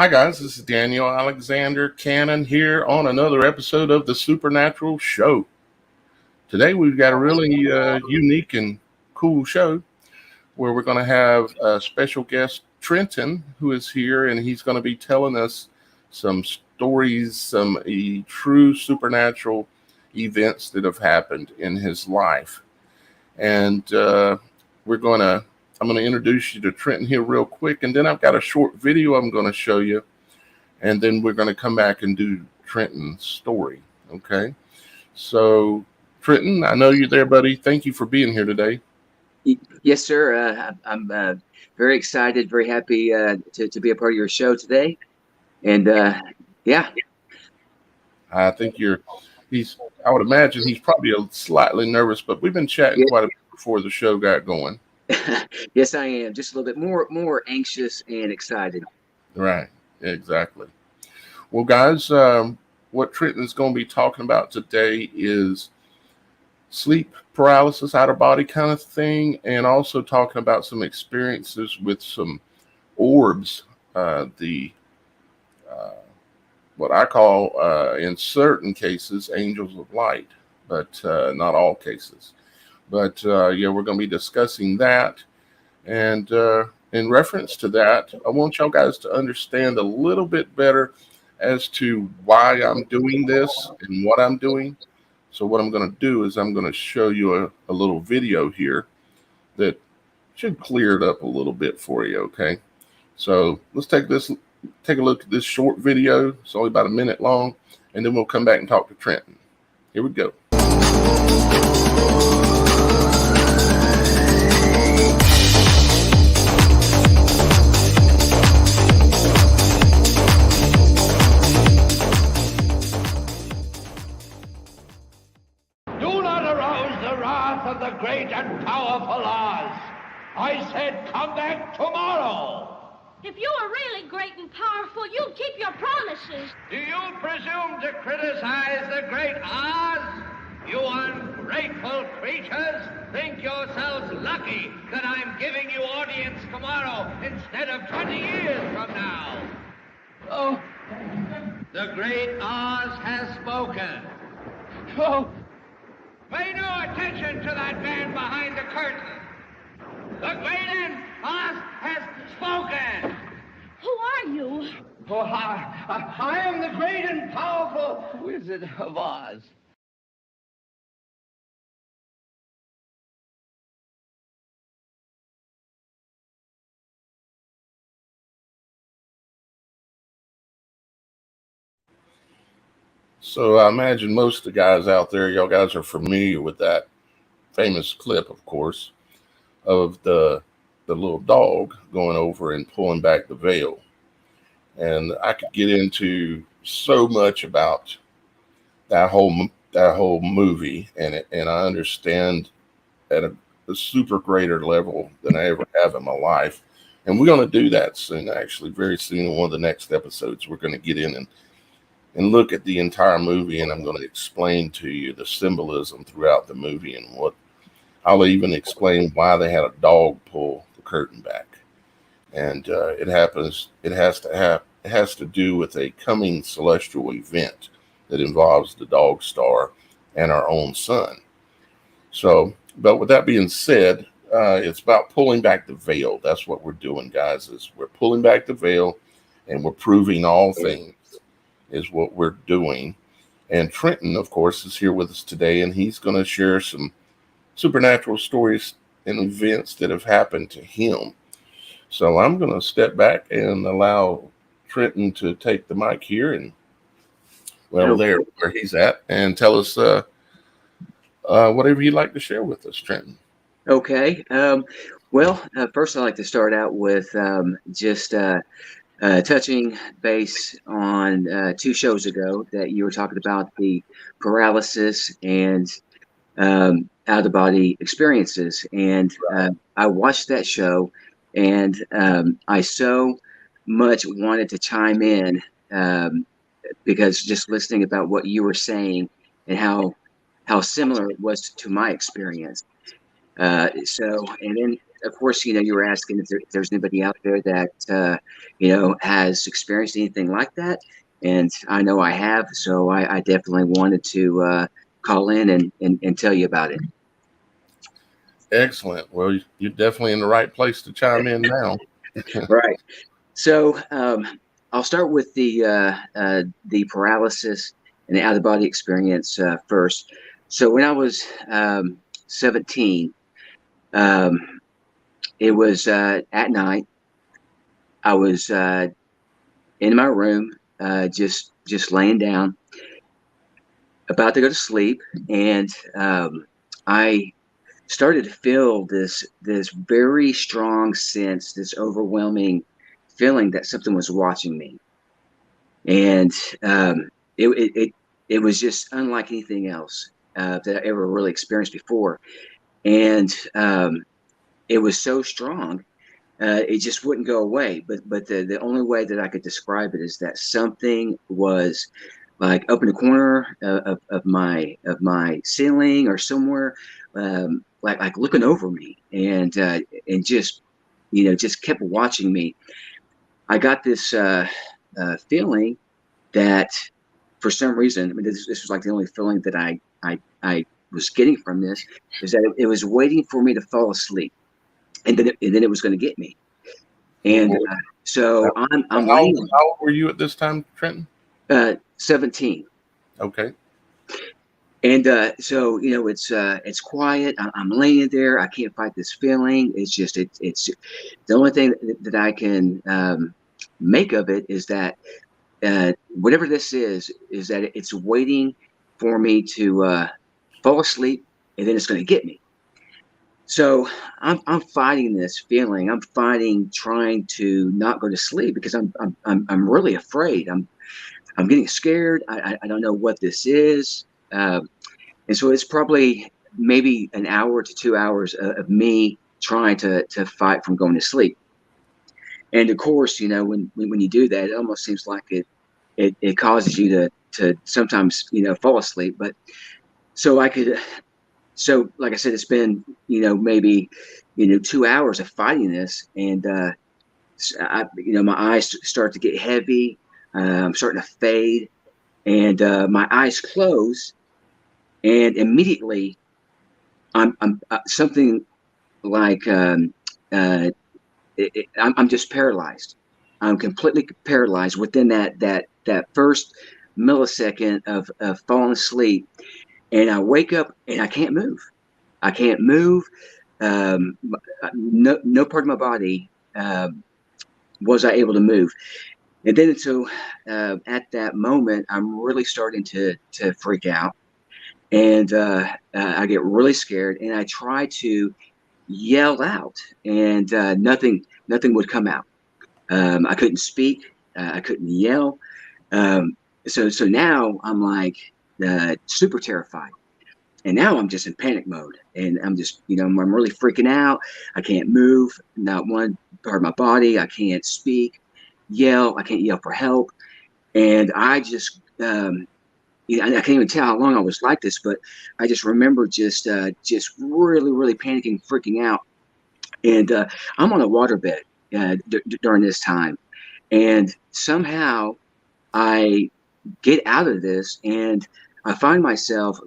Hi, guys. This is Daniel Alexander Cannon here on another episode of the Supernatural Show. Today, we've got a really unique and cool show where we're going to have a special guest, Trenton, who is here, and he's going to be telling us some stories, some true supernatural events that have happened in his life. And I'm going to introduce you to Trenton here real quick, and then I've got a short video I'm going to show you, and then we're going to come back and do Trenton's story. Okay, so Trenton, I know you're there, buddy. Thank you for being here today. Yes, sir. I'm very excited, very happy to be a part of your show today, and yeah. I think I would imagine he's probably slightly nervous, but we've been chatting quite a bit before the show got going. Yes, I am. Just a little bit more anxious and excited. Right, exactly. Well, guys, what Trenton is going to be talking about today is sleep paralysis, out of body kind of thing, and also talking about some experiences with some orbs, what I call, in certain cases, angels of light, but not all cases. But yeah, we're going to be discussing that. And in reference to that, I want y'all guys to understand a little bit better as to why I'm doing this and what I'm doing. So what I'm going to do is I'm going to show you a little video here that should clear it up a little bit for you, okay? So let's take a look at this short video. It's only about a minute long, and then we'll come back and talk to Trenton. Here we go. Of the great and powerful Oz. I said come back tomorrow. If you were really great and powerful, you'd keep your promises. Do you presume to criticize the great Oz? You ungrateful creatures think yourselves lucky that I'm giving you audience tomorrow instead of 20 years from now. Oh, the great Oz has spoken. Oh. Pay no attention to that man behind the curtain. The great Oz has spoken. Who are you? Oh, I am the great and powerful Wizard of Oz. So I imagine most of the guys out there, y'all guys are familiar with that famous clip, of course, of the little dog going over and pulling back the veil. And I could get into so much about that whole movie, and I understand at a super greater level than I ever have in my life. And we're going to do that soon, actually, very soon. In one of the next episodes, we're going to get in and look at the entire movie, and I'm going to explain to you the symbolism throughout the movie, and what I'll even explain why they had a dog pull the curtain back. And it has to do with a coming celestial event that involves the dog star and our own sun. So, but with that being said, it's about pulling back the veil. That's what we're doing, guys, is we're pulling back the veil, and we're proving all things is what we're doing. And Trenton, of course, is here with us today, and he's going to share some supernatural stories and events that have happened to him. So I'm going to step back and allow Trenton to take the mic here and, well, there where he's at, and tell us whatever you'd like to share with us, Trenton. Okay. Well, first I'd like to start out with just touching base on 2 shows ago that you were talking about the paralysis and out-of-body experiences. And I watched that show, and I so much wanted to chime in because just listening about what you were saying and how similar it was to my experience. And then of course, you were asking if there's anybody out there that, has experienced anything like that. And I know I have. So I definitely wanted to call in and tell you about it. Excellent. Well, you're definitely in the right place to chime in now. Right. So I'll start with the paralysis and the out of body experience first. So when I was 17, it was at night. I was in my room, just laying down, about to go to sleep, and I started to feel this very strong sense, this overwhelming feeling that something was watching me, and it was just unlike anything else that I ever really experienced before, and it was so strong. It just wouldn't go away. But the only way that I could describe it is that something was like up in the corner of my ceiling or somewhere, like looking over me, and just just kept watching me. I got this feeling that for some reason, I mean, this was like the only feeling that I was getting from this, is that it was waiting for me to fall asleep, and then it was going to get me. And so I'm laying. How old were you at this time, Trenton? 17. Okay. And so it's quiet. I'm laying there. I can't fight this feeling. It's just it's the only thing that I can make of it is that whatever this is that it's waiting for me to fall asleep, and then it's going to get me. So I'm fighting this feeling. I'm fighting trying to not go to sleep because I'm really afraid. I'm getting scared. I don't know what this is. And so it's probably maybe an hour to 2 hours of me trying to fight from going to sleep. And of course, when you do that, it almost seems like it causes you to sometimes fall asleep. But so like I said, it's been maybe 2 hours of fighting this, and my eyes start to get heavy. I'm starting to fade, and my eyes close, and immediately I'm something like I'm just paralyzed. I'm completely paralyzed within that first millisecond of falling asleep, and I wake up and I can't move. I can't move. No part of my body was I able to move. And then so at that moment, I'm really starting to freak out, and I get really scared, and I try to yell out, and nothing would come out. I couldn't speak. I couldn't yell. So now I'm like super terrified. And now I'm just in panic mode, and I'm just, I'm really freaking out. I can't move, not one part of my body. I can't speak, yell. I can't yell for help. And I just, I can't even tell how long I was like this, but I just remember just really, really panicking, freaking out. And I'm on a waterbed during this time. And somehow I get out of this, and I find myself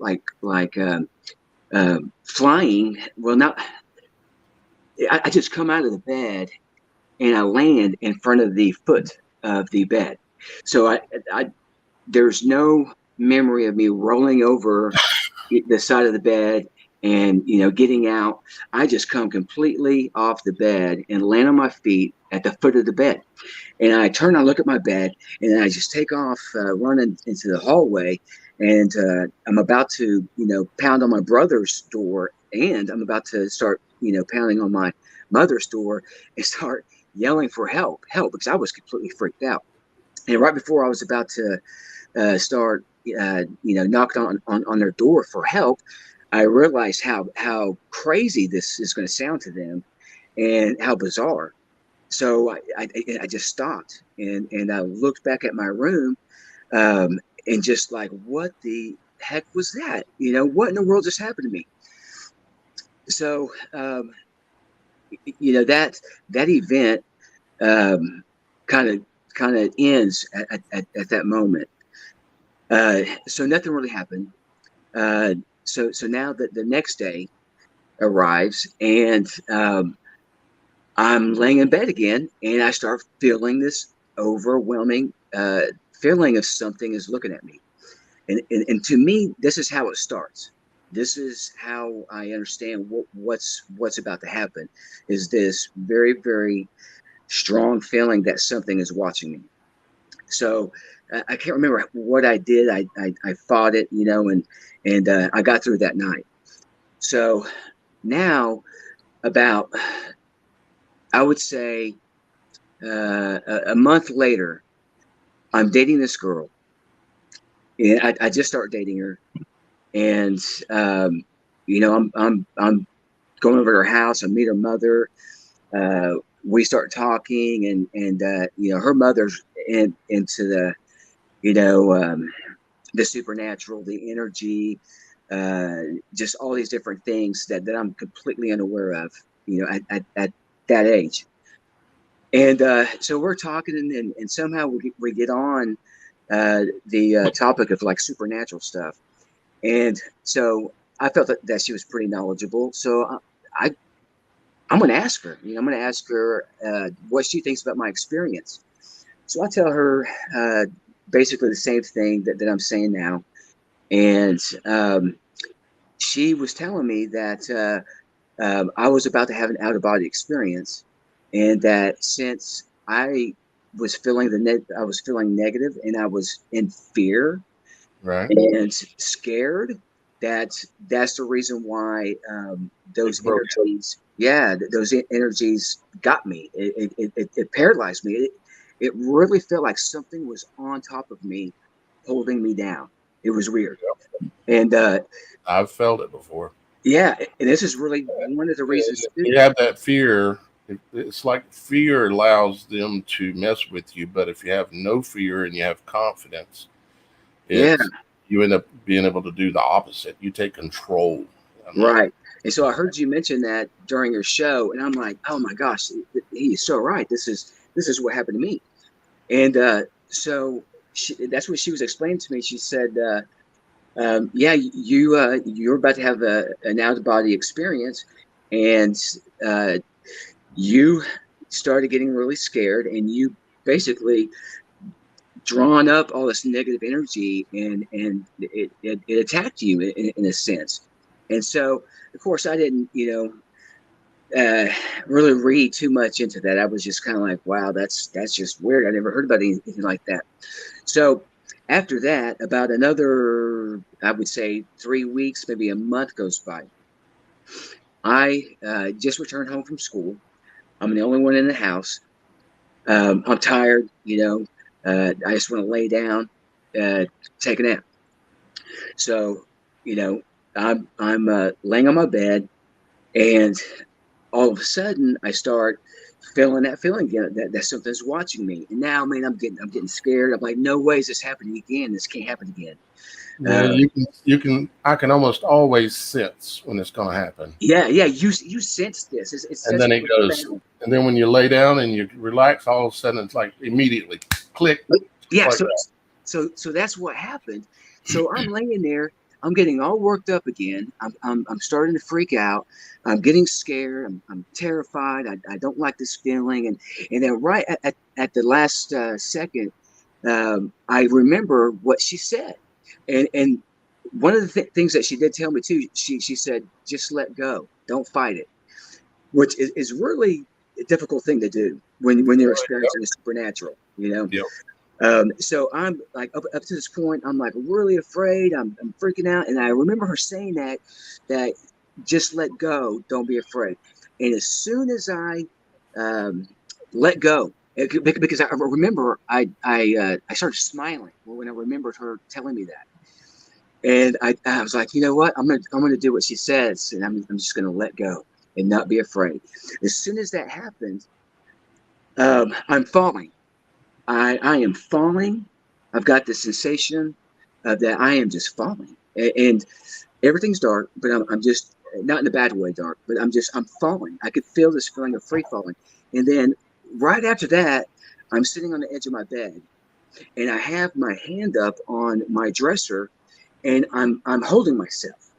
flying. Well, not. I just come out of the bed, and I land in front of the foot of the bed. So there's no memory of me rolling over the side of the bed and getting out. I just come completely off the bed and land on my feet at the foot of the bed. And I turn, I look at my bed, and I just take off, running into the hallway. And I'm about to, pound on my brother's door, and I'm about to start, pounding on my mother's door and start yelling for help, because I was completely freaked out. And right before I was about to start, knocked on their door for help, I realized how crazy this is going to sound to them, and how bizarre. So I just stopped, and I looked back at my room, and just like, what the heck was that? What in the world just happened to me? So that event kind of ends at that moment. So nothing really happened. So now that the next day arrives, and I'm laying in bed again, and I start feeling this overwhelming feeling of something is looking at me. And to me, this is how it starts. This is how I understand what's about to happen. Is this very, very strong feeling that something is watching me. So I can't remember what I did. I fought it, and I got through that night. So now, about, I would say, a month later, I'm dating this girl, and I just start dating her, and I'm going over to her house. I meet her mother. We start talking, and her mother's into the supernatural, the energy, just all these different things that I'm completely unaware of, at that age. And so we're talking, and somehow we get on the topic of like supernatural stuff. And so I felt that she was pretty knowledgeable. So I'm going to ask her, I'm going to ask her what she thinks about my experience. So I tell her basically the same thing that I'm saying now. And she was telling me that I was about to have an out-of-body experience, and that since I was feeling I was feeling negative, and I was in fear, Right. and scared, that's the reason why those energies, those energies got me. It paralyzed me. It really felt like something was on top of me, holding me down. It was weird. And I've felt it before. yeah, and this is really one of the reasons too. You have that fear. It's like fear allows them to mess with you, but if you have no fear and you have confidence, Yeah, you end up being able to do the opposite. You take control. right. And so I heard you mention that during your show, and I'm like, oh my gosh, he is so right. This is what happened to me. And so that's what she was explaining to me. She said, yeah, you're about to have an out of body experience, and you started getting really scared, and you basically drawn up all this negative energy, and it attacked you in a sense. And so, of course, I didn't, really read too much into that. I was just kind of like, wow, that's just weird. I never heard about anything like that. So after that, about another, I would say 3 weeks, maybe a month goes by. I just returned home from school. I'm the only one in the house. I'm tired, I just want to lay down, take a nap. So, I'm laying on my bed, and all of a sudden I start feeling that feeling again, that something's watching me. And now, man, I'm getting scared. I'm like, no way is this happening again. This can't happen again. Yeah, I can almost always sense when it's going to happen. Yeah. You sense this. It's and then it goes, and then when you lay down and you relax, all of a sudden it's like immediately click. Yeah. Like so that's what happened. So I'm laying there. I'm getting all worked up again. I'm starting to freak out. I'm getting scared. I'm terrified. I don't like this feeling. And then right at the last second, I remember what she said. And one of the things that she did tell me too, she said, just let go. Don't fight it, which is really a difficult thing to do when you're experiencing the supernatural, Yep. So I'm like, up to this point, I'm like really afraid. I'm freaking out. And I remember her saying that just let go. Don't be afraid. And as soon as I let go, because I remember I started smiling when I remembered her telling me that. And I was like, you know what? I'm gonna do what she says, and I'm just gonna let go and not be afraid. As soon as that happened, I'm falling. I am falling. I've got the sensation that I am just falling, and everything's dark, but I'm just not in a bad way, Dark, but I'm falling. I could feel this feeling of free falling. And then right after that, I'm sitting on the edge of my bed, and I have my hand up on my dresser, and I'm holding myself.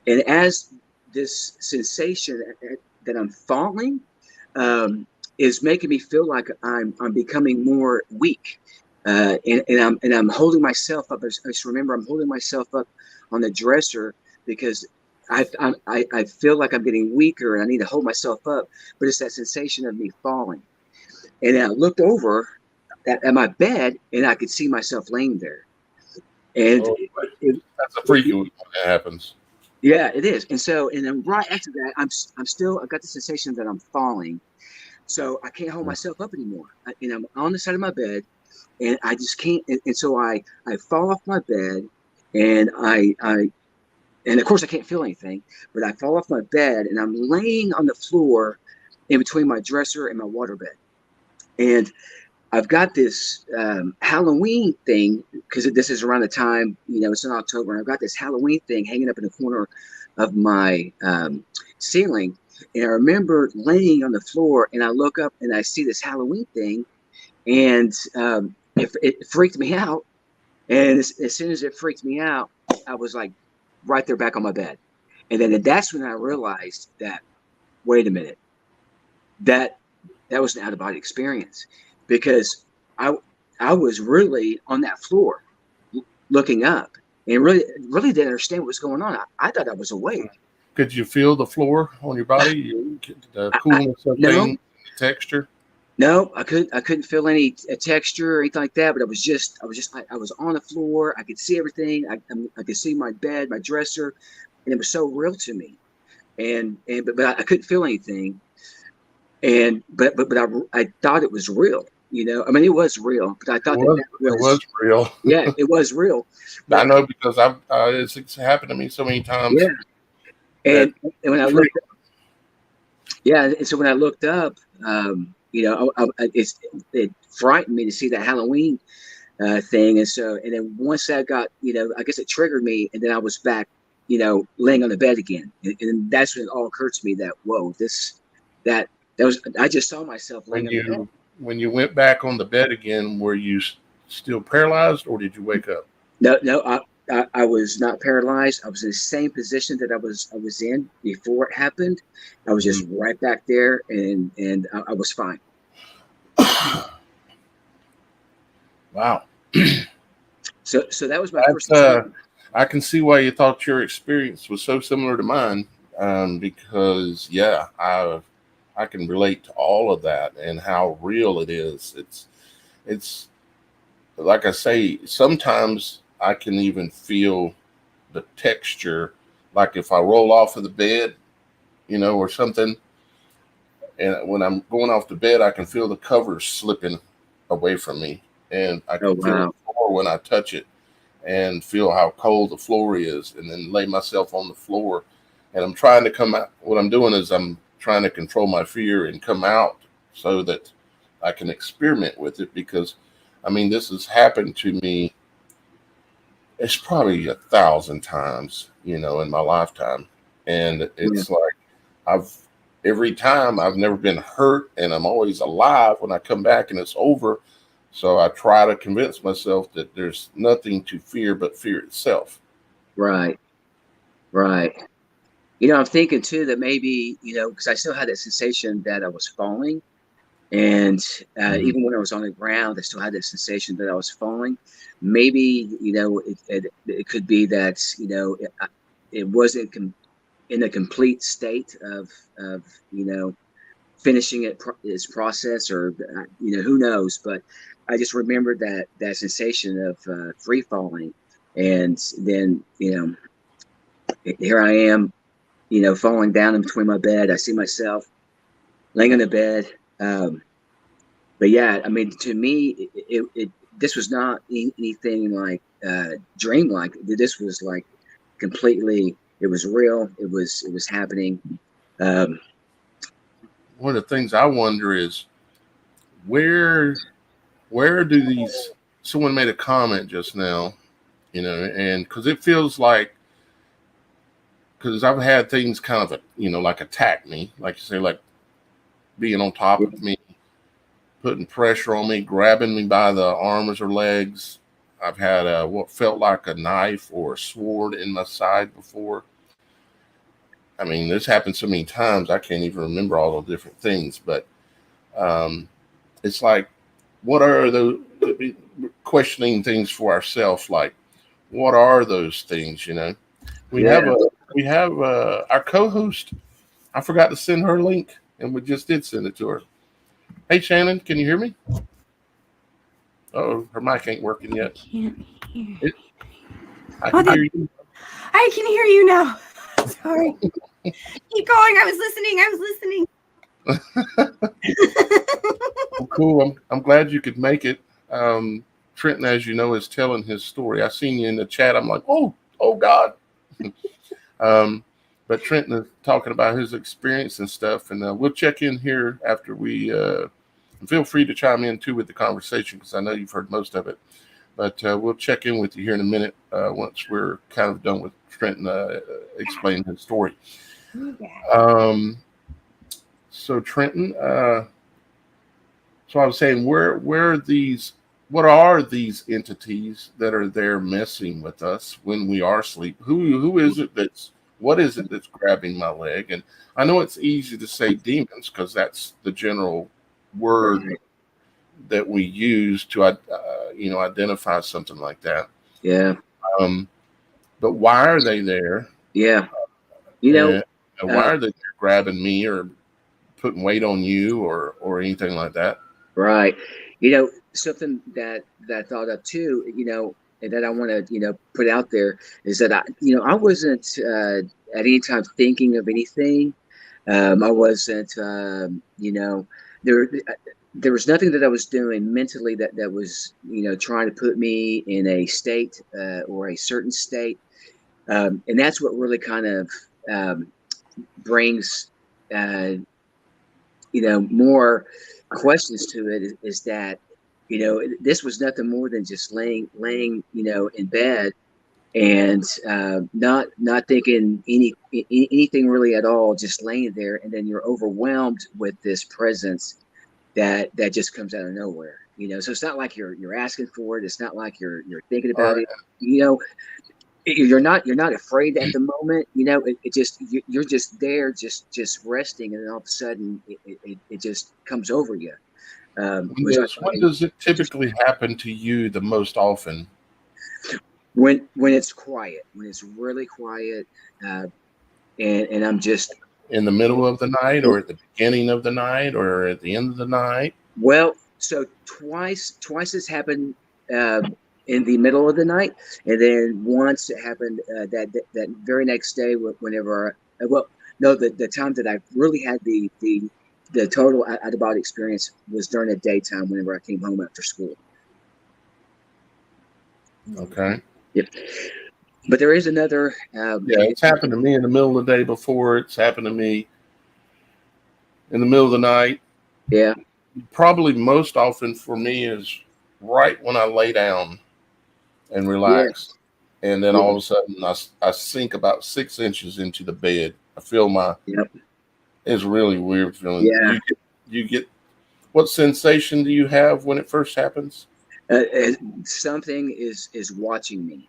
And as this sensation that I'm falling is making me feel like I'm becoming more weak, and I'm holding myself up. I just remember I'm holding myself up on the dresser because I feel like I'm getting weaker and I need to hold myself up. But it's that sensation of me falling. And I looked over at my bed and I could see myself laying there. And Oh, that's a freaky when that happens. yeah, it is. And then right after that, I got the sensation that I'm falling. So I can't hold myself up anymore. And I'm on the side of my bed, and I just can't. And so I fall off my bed, and and of course I can't feel anything, but I fall off my bed, and I'm laying on the floor in between my dresser and my waterbed. And I've got this Halloween thing because this is around the time, it's in October, and I've got this Halloween thing hanging up in the corner of my ceiling. And I remember laying on the floor, and I look up and I see this Halloween thing, and it freaked me out. And as soon as it freaked me out, I was like right there back on my bed. And then that's when I realized that, wait a minute, that was an out of body experience, because I was really on that floor looking up and really didn't understand what was going on. I thought I was awake. Could you feel the floor on your body, the coolness of things, texture? No, I couldn't feel any texture or anything like that. But I was on the floor. I could see everything. I could see my bed, my dresser, and it was so real to me. But I couldn't feel anything. But I thought it was real. I mean, it was real, but I thought it was real. Yeah, it was real. But I know because it's happened to me so many times. Yeah, and when I looked, and so when I looked up, it frightened me to see that Halloween thing, and then once that got, I guess it triggered me, and then I was back, laying on the bed again, and that's when it all occurred to me that that was, I just saw myself laying on the bed. When you went back on the bed again, were you still paralyzed, or did you wake up? No, I was not paralyzed. I was in the same position that I was in before it happened. I was just right back there, and I was fine. Wow. So that was my first experience. I can see why you thought your experience was so similar to mine, because I can relate to all of that and how real it is. It's like I say, sometimes I can even feel the texture, like if I roll off of the bed, or something, and when I'm going off the bed, I can feel the covers slipping away from me, and I can feel the floor when I touch it, and feel how cold the floor is, and then lay myself on the floor, and I'm trying to come out. What I'm doing is I'm trying to control my fear and come out so that I can experiment with it, because I mean, this has happened to me. It's probably 1,000 times, in my lifetime. And it's like, every time I've never been hurt, and I'm always alive when I come back and it's over. So I try to convince myself that there's nothing to fear but fear itself. Right. I'm thinking too that maybe, because I still had that sensation that I was falling. And even when I was on the ground, I still had that sensation that I was falling. Maybe, it could be that, it wasn't in a complete state of finishing its process, or, who knows. But I just remembered that sensation of free falling. And then, here I am, falling down in between my bed. I see myself laying on the bed. But yeah, I mean, to me, this was not anything like dreamlike. This was like completely. It was real. It was happening. One of the things I wonder is where do these? Someone made a comment just now, and because it feels like, because I've had things kind of, like attack me, like you say, like being on top of me, putting pressure on me, grabbing me by the arms or legs. I've had what felt like a knife or a sword in my side before. I mean, this happened so many times, I can't even remember all the different things, but it's like, what are those, questioning things for ourselves, like, what are those things, We have our co-host. I forgot to send her a link, and we just did send it to her. Hey, Shannon, can you hear me? Oh, her mic ain't working yet. Can't hear. I can hear you. I can hear you now. Sorry. Keep going. I was listening. Well, cool. I'm glad you could make it. Trenton, as you know, is telling his story. I seen you in the chat. I'm like, oh God. But Trenton is talking about his experience and stuff, and we'll check in here after we. Feel free to chime in too with the conversation, because I know you've heard most of it. But we'll check in with you here in a minute once we're kind of done with Trenton explaining his story. So Trenton, so I was saying, what are these entities that are there messing with us when we are asleep? Who is it what is it that's grabbing my leg? And I know it's easy to say demons, because that's the general word that we use to identify something like that. Yeah. But why are they there? Yeah. And why are they there grabbing me or putting weight on you or anything like that? Right. Something that I thought of too, and that I want to, put out there is that I wasn't at any time thinking of anything. I wasn't, there was nothing that I was doing mentally that was, trying to put me in a state or a certain state. And that's what really kind of brings, more questions to it, is that, this was nothing more than just laying, in bed and not thinking anything really at all, just laying there, and then you're overwhelmed with this presence that just comes out of nowhere. So it's not like you're asking for it. It's not like you're thinking about it. You're not afraid at the moment. It just, you're just there, just resting, and then all of a sudden it just comes over you. When does it typically happen to you the most often? When it's quiet, when it's really quiet, and I'm just in the middle of the night, or at the beginning of the night, or at the end of the night. Well, so twice it's happened in the middle of the night, and then once it happened that very next day, whenever the time that I really had the total out of body experience was during the daytime, whenever I came home after school. Okay. Yep. But there is another. It's happened to me in the middle of the day before. It's happened to me in the middle of the night. Yeah. Probably most often for me is right when I lay down and relax. Yeah. And then all of a sudden I sink about 6 inches into the bed. I feel it's really weird feeling. Yeah. You get, what sensation do you have when it first happens? Something is watching me.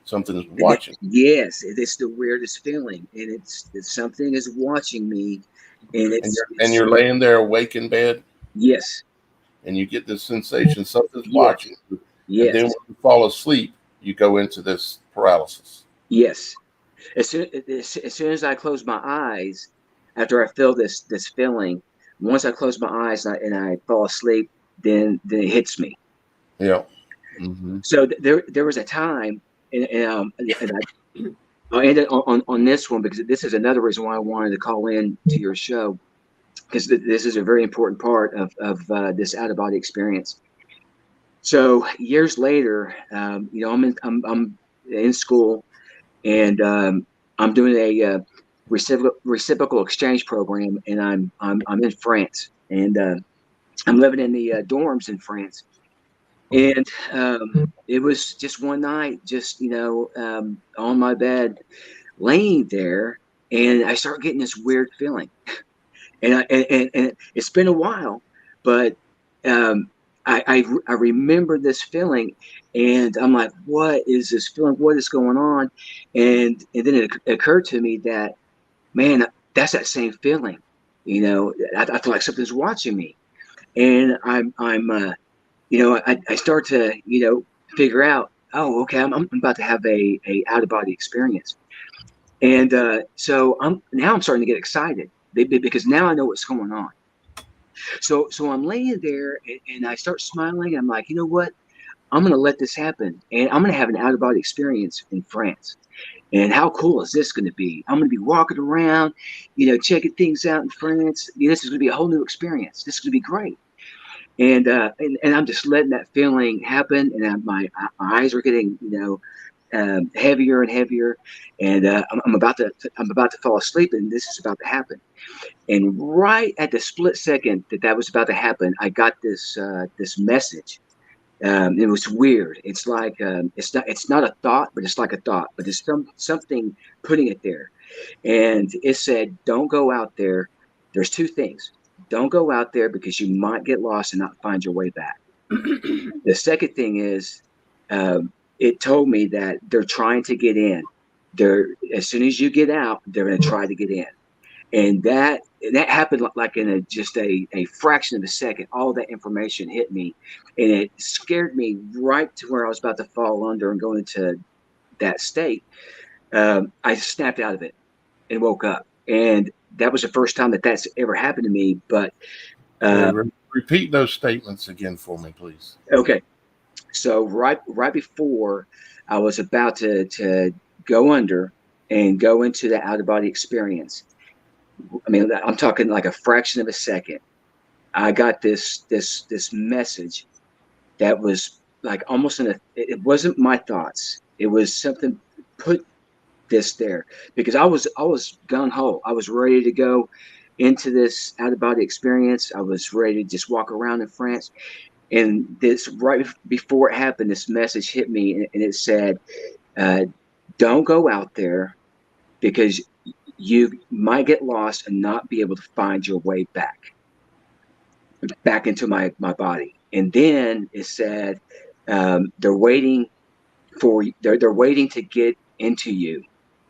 Something is watching. Yes, it's the weirdest feeling, and it's something is watching me, and you're laying there awake in bed. Yes. And you get this sensation, something's watching you. Yes. And then when you fall asleep, you go into this paralysis. Yes. As soon as I close my eyes, after I feel this feeling, once I close my eyes and I fall asleep, then it hits me. Yeah. Mm-hmm. So there was a time, and I'll end it on this one, because this is another reason why I wanted to call in to your show, because this is a very important part of this out of body experience. So years later, I'm in school, and I'm doing a reciprocal exchange program, and I'm in France, and I'm living in the dorms in France. And it was just one night, just on my bed, laying there, and I start getting this weird feeling. And it's been a while, but I remember this feeling, and I'm like, what is this feeling? What is going on? And then it occurred to me that, man, that's that same feeling. I feel like something's watching me, and I start to figure out, oh, okay, I'm about to have a out of body experience. And so I'm starting to get excited because now I know what's going on. So I'm laying there, and I start smiling. I'm like, you know what? I'm going to let this happen, and I'm going to have an out of body experience in France. And how cool is this going to be? I'm going to be walking around, checking things out in France. This is going to be a whole new experience. This is going to be great. And I'm just letting that feeling happen, and my eyes are getting heavier and heavier, and I'm about to fall asleep, and this is about to happen. And right at the split second that was about to happen, I got this message. It was weird. It's like it's not a thought, but it's like a thought, but it's something putting it there. And it said, "Don't go out there." There's two things. Don't go out there because you might get lost and not find your way back. The second thing is, it told me that they're trying to get in. As soon as you get out, they're going to try to get in. And that happened like in just a fraction of a second. All that information hit me, and it scared me right to where I was about to fall under and go into that state. I snapped out of it and woke up, and that was the first time that's ever happened to me. But repeat those statements again for me, please. Okay, so right before I was about to go under and go into the out of body experience, I mean, I'm talking like a fraction of a second, I got this message that was like almost it wasn't my thoughts. It was something put this there, because I was gung ho. I was ready to go into this out of body experience. I was ready to just walk around in France. And this right before it happened, this message hit me, and it said, don't go out there because you might get lost and not be able to find your way back into my body. And then it said, they're waiting to get into you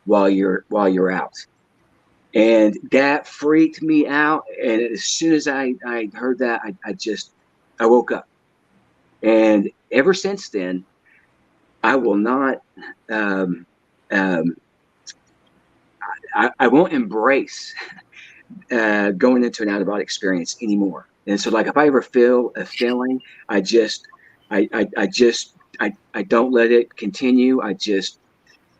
while you're out. And that freaked me out. And as soon as I heard that, I woke up. And ever since then, I will not, I won't embrace going into an out of body experience anymore. And so, like, if I ever feel a feeling, I don't let it continue. I just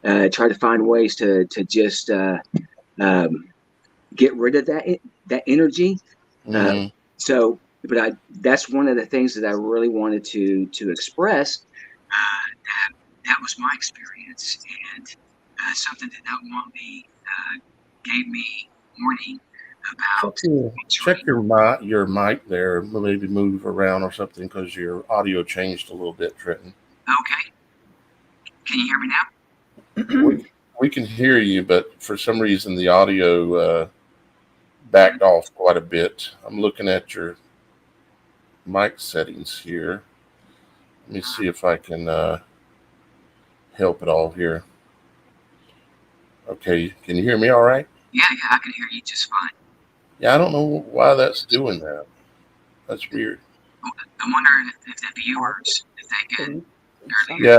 try to find ways to just get rid of that energy. Mm-hmm. But that's one of the things that I really wanted to express. That was my experience, and something that Mommy gave me warning about. Check your mic there. Maybe move around or something, because your audio changed a little bit, Trenton. Okay. Can you hear me now? We can hear you, but for some reason the audio backed off quite a bit. I'm looking at your mic settings here. Let me see if I can help at all here. Okay, can you hear me all right? Yeah, I can hear you just fine. Yeah, I don't know why that's doing that. That's weird. I wonder if the viewers, if they can. Yeah,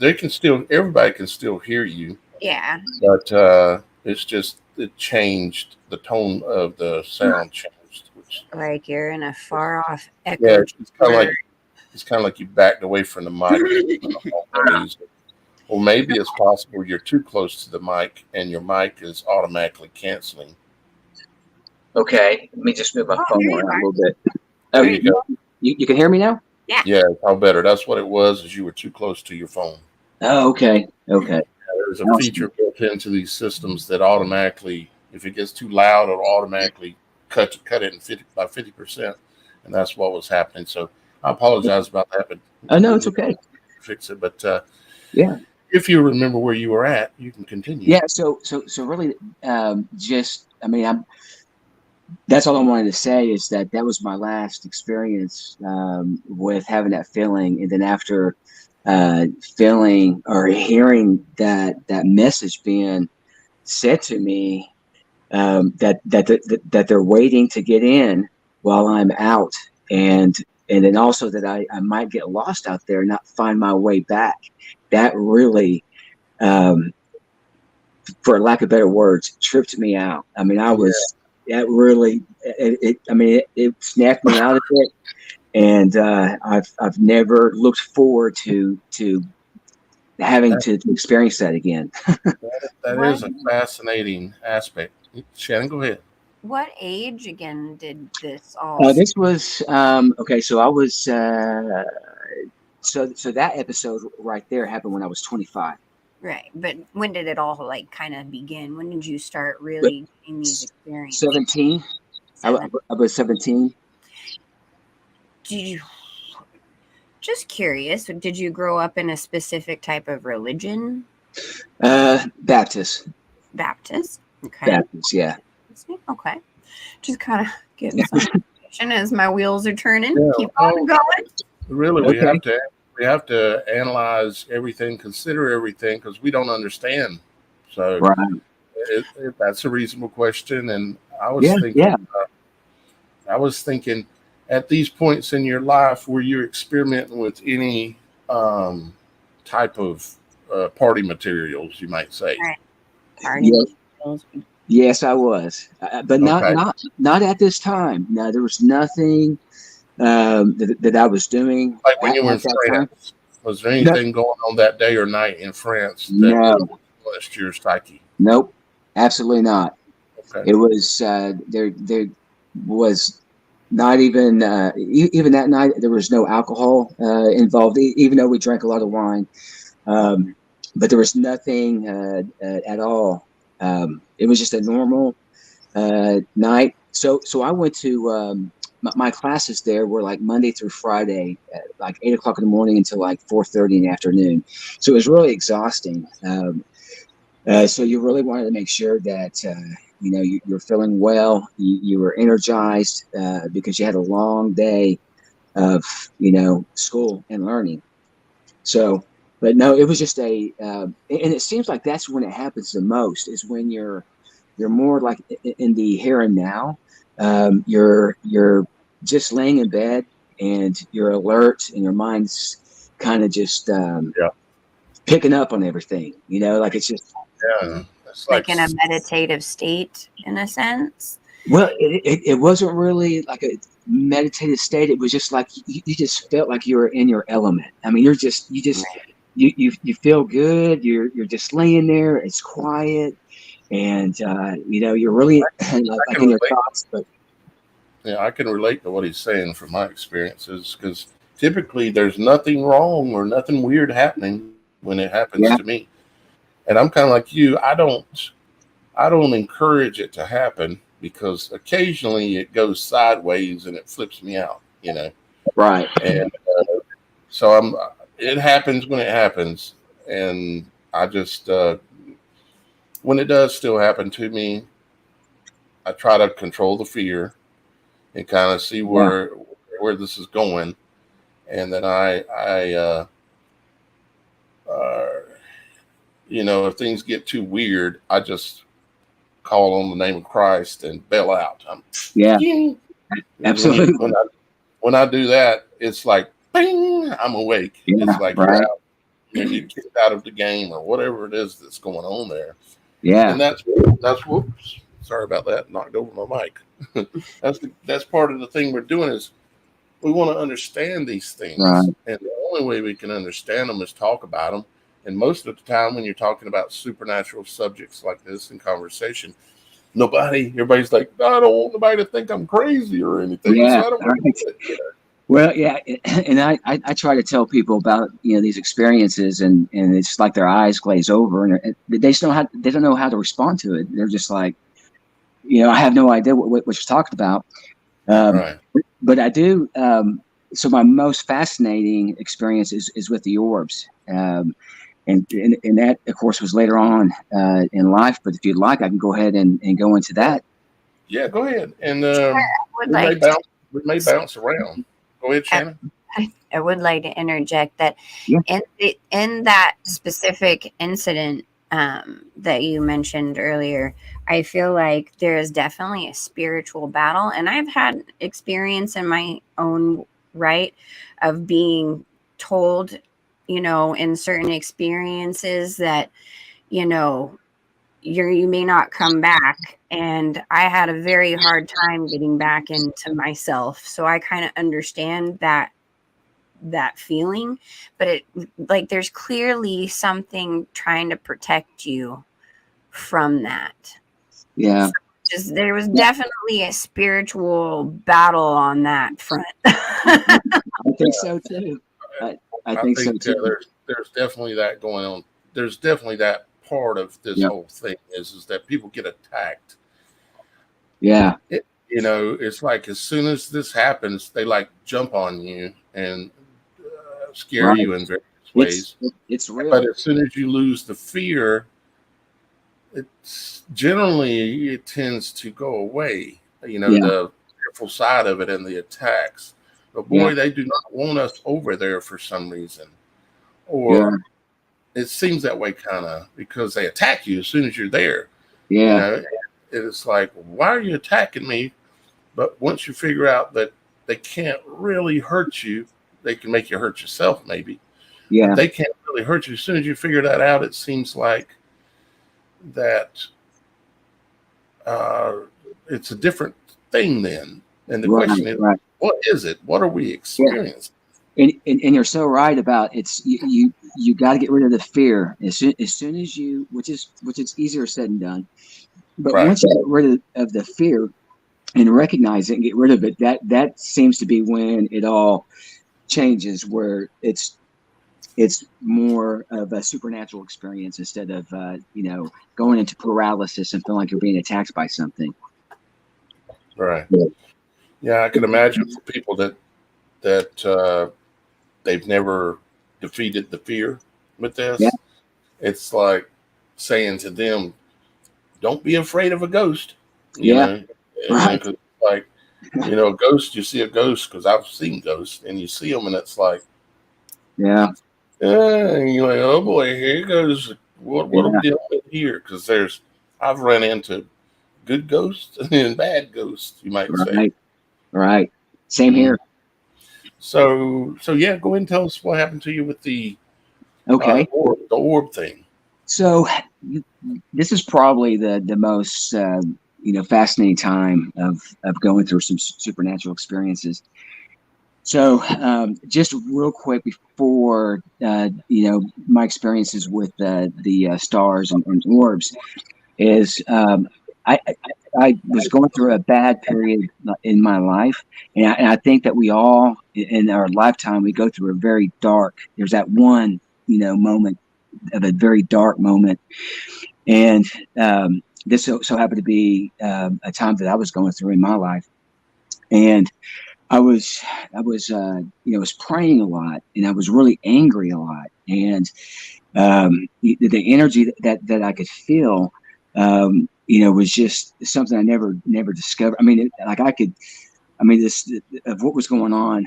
they can still. Everybody can still hear you. Yeah. But it's just it changed. The tone of the sound changed. Like you're in a far off echo. Yeah, it's kind of like you backed away from the mic. Or maybe it's possible you're too close to the mic and your mic is automatically canceling. Okay, let me just move my phone around a little bit. There you go. You can hear me now? Yeah. Yeah, how better. That's what it was, is you were too close to your phone. Oh, okay. There's a feature built into these systems that automatically, if it gets too loud, it'll automatically cut it by 50%. And that's what was happening. So I apologize about that. But no, it's okay. Fix it. But yeah. if you remember where you were at, you can continue. Yeah. So really, that's all I wanted to say is that was my last experience with having that feeling. And then after feeling or hearing that message being said to me, that they're waiting to get in while I'm out. And then also that I might get lost out there and not find my way back. That really, for lack of better words, tripped me out. I mean, that really, it snapped me out of it. And I've never looked forward to having to experience that again. That is a fascinating aspect. Shannon, go ahead. What age again did this all? This was okay. So I was so that episode right there happened when I was 25. Right, but when did it all like kind of begin? When did you start really getting these experiences? 17. I was 17. Did you? Just curious. Did you grow up in a specific type of religion? Baptist. Baptist. Okay. Baptist. Yeah. Okay. Just kind of getting some information as my wheels are turning. Yeah. Keep on going. Really, we have to analyze everything, consider everything, because we don't understand. So that's a reasonable question. And I was thinking, at these points in your life, were you experimenting with any type of party materials, you might say? Right. Party materials. Yes, I was, but not at this time. No, there was nothing that I was doing. Like when you were in France, was there anything going on that day or night in France that influenced your psyche? Nope, absolutely not. Okay. It was there was not even even that night. There was no alcohol involved, even though we drank a lot of wine. But there was nothing at all. It was just a normal night. So I went to my classes there were like Monday through Friday, at like 8 o'clock in the morning until like 4:30 in the afternoon. So it was really exhausting. So you really wanted to make sure that you're feeling well, you were energized because you had a long day of school and learning. So. But no, it was just and it seems like that's when it happens the most, is when you're more like in the here and now. You're just laying in bed and you're alert and your mind's kind of just picking up on everything. Like it's just it's like in a meditative state, in a sense. Well, it wasn't really like a meditative state. It was just like you just felt like you were in your element. I mean, you feel good. You're just laying there. It's quiet, and you're really like in your thoughts. But I can relate to what he's saying from my experiences, because typically there's nothing wrong or nothing weird happening when it happens to me, and I'm kind of like you. I don't encourage it to happen, because occasionally it goes sideways and it flips me out. Right. And so it happens when it happens. And I just, when it does still happen to me, I try to control the fear and kind of see where this is going. And then if things get too weird, I just call on the name of Christ and bail out. Absolutely. When I do that, it's like, bing, I'm awake. It's like you're out, you kicked out of the game or whatever it is that's going on there. Yeah. And that's whoops. Sorry about that. Knocked over my mic. That's part of the thing we're doing, is we want to understand these things. Right. And the only way we can understand them is talk about them. And most of the time when you're talking about supernatural subjects like this in conversation, everybody's like, I don't want nobody to think I'm crazy or anything. Yeah. So I don't want to do it. Well, yeah, and I try to tell people about these experiences, and it's like their eyes glaze over, and they don't know how to respond to it. They're just like, I have no idea what you're talking about. Right. But I do. So my most fascinating experience is with the orbs, and that, of course, was later on in life. But if you'd like, I can go ahead and go into that. Yeah, go ahead. And Would we may like to, bounce around. Go ahead, Shannon. I would like to interject that Yeah. in that specific incident that you mentioned earlier, I feel like there is definitely a spiritual battle, and I've had experience in my own right of being told, in certain experiences that, you may not come back, and I had a very hard time getting back into myself, so I kind of understand that feeling, but it, like, there's clearly something trying to protect you from that. Yeah. So just, there was definitely a spiritual battle on that front. I think so too. I think so too. There's definitely that going on. There's definitely that part of this Yep. whole thing is that people get attacked. Yeah. It's like as soon as this happens, they like jump on you and scare Right. you in various ways. It's real. But as soon as you lose the fear, it's generally it tends to go away. The fearful side of it and the attacks. But boy, they do not want us over there for some reason, or it seems that way kind of because they attack you as soon as you're there. Yeah. It's like, why are you attacking me? But once you figure out that they can't really hurt you, they can make you hurt yourself maybe. Yeah. But they can't really hurt you. As soon as you figure that out, it seems like that it's a different thing then. And the question is, what is it? What are we experiencing? And you're so right about it's you got to get rid of the fear as soon as you, which is easier said than done. But once you get rid of the fear and recognize it and get rid of it, that seems to be when it all changes, where it's more of a supernatural experience instead of going into paralysis and feeling like you're being attacked by something. Right. Yeah, I can imagine for people that they've never defeated the fear with this. Yeah. It's like saying to them, "Don't be afraid of a ghost." You know? Right. Like, a ghost. You see a ghost because I've seen ghosts, and you see them, and it's like, and you're like, oh boy, here goes. What are we dealing with here? Because I've run into good ghosts and bad ghosts, you might say. Right. Same here. So yeah, go ahead and tell us what happened to you with the orb thing. So this is probably the most fascinating time of going through some supernatural experiences. So just real quick before my experiences with the stars and orbs is I was going through a bad period in my life, and I think that we all in our lifetime we go through there's that one moment of a very dark moment, and this so happened to be a time that I was going through in my life, and I was praying a lot, and I was really angry a lot, and the energy that I could feel, was just something I never discovered. I mean, this of what was going on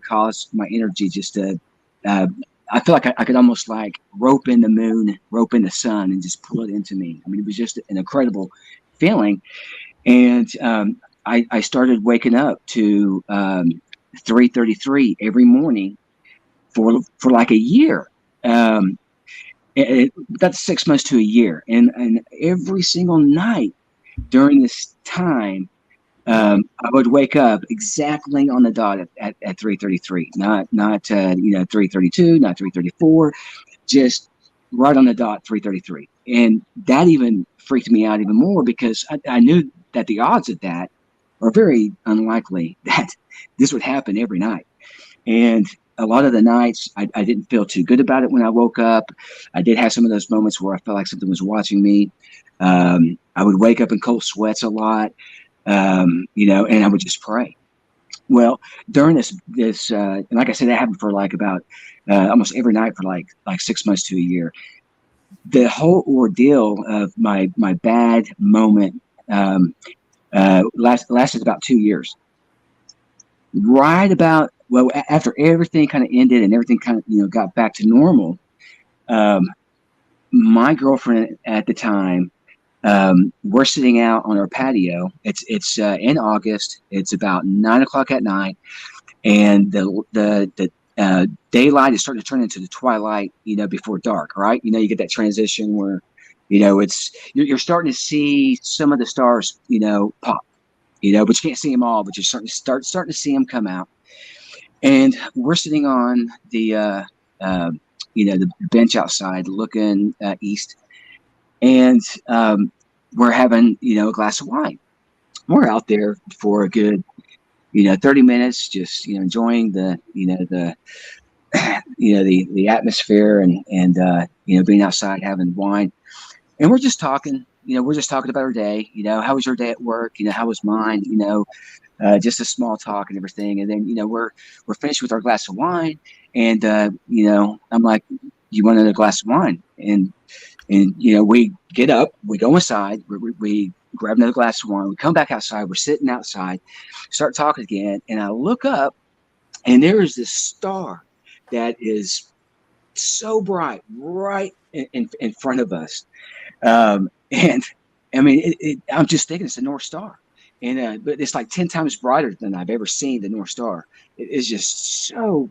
caused my energy just to. I feel like I could almost like rope in the moon, rope in the sun, and just pull it into me. I mean, it was just an incredible feeling, and I started waking up to 3:33 every morning for like a year. That's 6 months to a year, and every single night during this time, I would wake up exactly on the dot at 3:33, not 3:32, not 3:34, just right on the dot 3:33, and that even freaked me out even more because I knew that the odds of that are very unlikely that this would happen every night. And a lot of the nights I didn't feel too good about it when I woke up. I did have some of those moments where I felt like something was watching me. I would wake up in cold sweats a lot, and I would just pray. Well, during this, and like I said, that happened for like about almost every night for like 6 months to a year. The whole ordeal of my bad moment lasted about 2 years. Right about after everything kind of ended and everything kind of got back to normal. My girlfriend at the time, we're sitting out on our patio. It's in August. It's about 9 o'clock at night, and the daylight is starting to turn into the twilight. Before dark, right? You get that transition where, you're starting to see some of the stars, pop. But you can't see them all. But you're starting to see them come out. And we're sitting on the the bench outside, looking east, and we're having a glass of wine. We're out there for a good 30 minutes, just enjoying the the atmosphere and being outside having wine, and we're just talking. We're just talking about our day. How was your day at work? How was mine? Just a small talk and everything. And then we're finished with our glass of wine, and I'm like, you want another glass of wine? And we get up, we go inside, we grab another glass of wine, we come back outside, we're sitting outside, start talking again, and I look up, and there is this star that is so bright right in front of us. And I mean, I'm just thinking it's the North Star. And but it's like 10 times brighter than I've ever seen the North Star. It is just so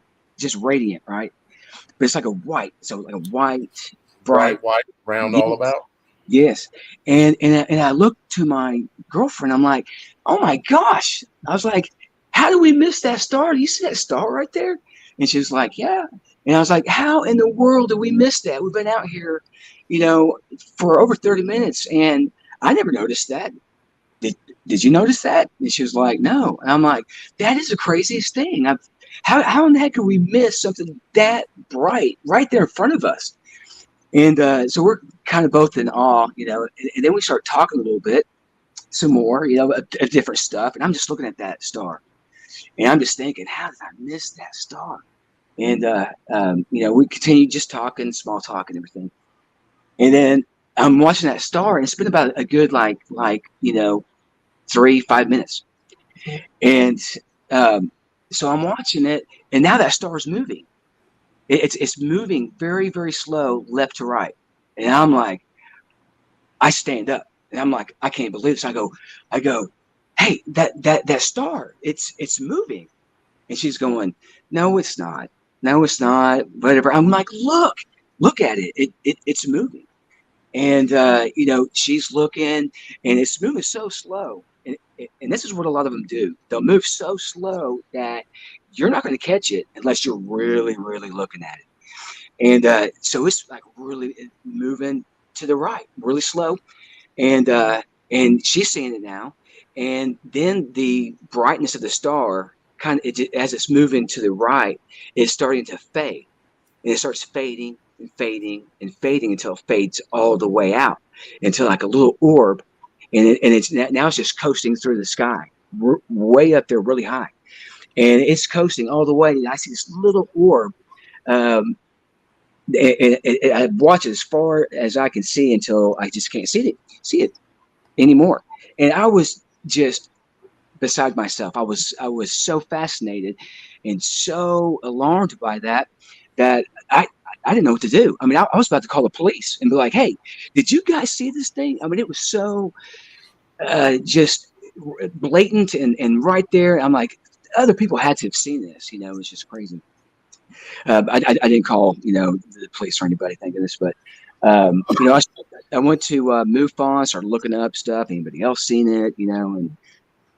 radiant, right? But it's like a white, bright white, round, yes, all about. yes. And I looked to my girlfriend. I'm like, oh my gosh! I was like, how did we miss that star? Do you see that star right there? And she was like, yeah. And I was like, how in the world did we miss that? We've been out here, for over 30 minutes, and I never noticed that. Did you notice that? And she was like, no. And I'm like, that is the craziest thing. How in the heck could we miss something that bright right there in front of us? And so we're kind of both in awe, and then we start talking a little bit, some more, of different stuff. And I'm just looking at that star, and I'm just thinking, how did I miss that star? And we continue just talking, small talk and everything. And then I'm watching that star, and it's been about a good 3-5 minutes. And so I'm watching it, and now that star is moving. It's moving very, very slow, left to right. And I'm like, I stand up, and I'm like, I can't believe this. I go, hey, that star, it's moving. And she's going, no, it's not. No, it's not. Whatever. I'm like, look at it. It's moving. And she's looking, and it's moving so slow. And this is what a lot of them do. They'll move so slow that you're not going to catch it unless you're really, really looking at it. And so it's like really moving to the right, really slow. And she's seeing it now. And then the brightness of the star, as it's moving to the right, is starting to fade. And it starts fading and fading and fading until it fades all the way out, until like a little orb. And it's now it's just coasting through the sky, way up there, really high. And it's coasting all the way. And I see this little orb. And I watch it as far as I can see until I just can't see it anymore. And I was just beside myself. I was so fascinated and so alarmed by that I didn't know what to do. I mean, I was about to call the police and be like, hey, did you guys see this thing? I mean, it was so just blatant and right there. I'm like, other people had to have seen this. It was just crazy. I didn't call, the police or anybody thinking this, but, I went to MUFON, started looking up stuff. Anybody else seen it, and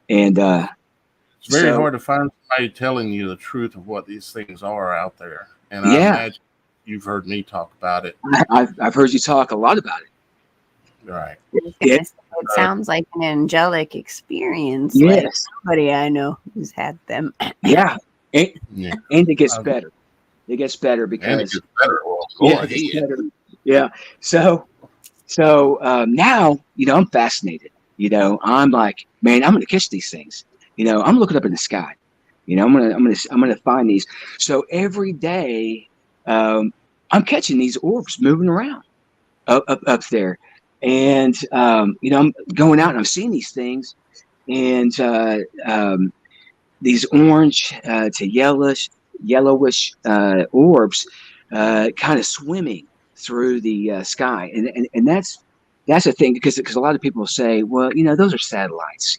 it's very hard to find somebody telling you the truth of what these things are out there. And yeah. I imagine you've heard me talk about it. I've heard you talk a lot about it. Right. It sounds like an angelic experience. Yes. Like somebody I know who's had them. Yeah. And it gets better. It gets better because and it gets better. Well, it gets better. Yeah. So now, I'm fascinated. I'm like, man, I'm going to catch these things. I'm looking up in the sky. I'm gonna find these. So every day, I'm catching these orbs moving around up there, and I'm going out and I'm seeing these things, and these orange to yellowish orbs, kind of swimming through the sky, and that's a thing because a lot of people say, well, those are satellites.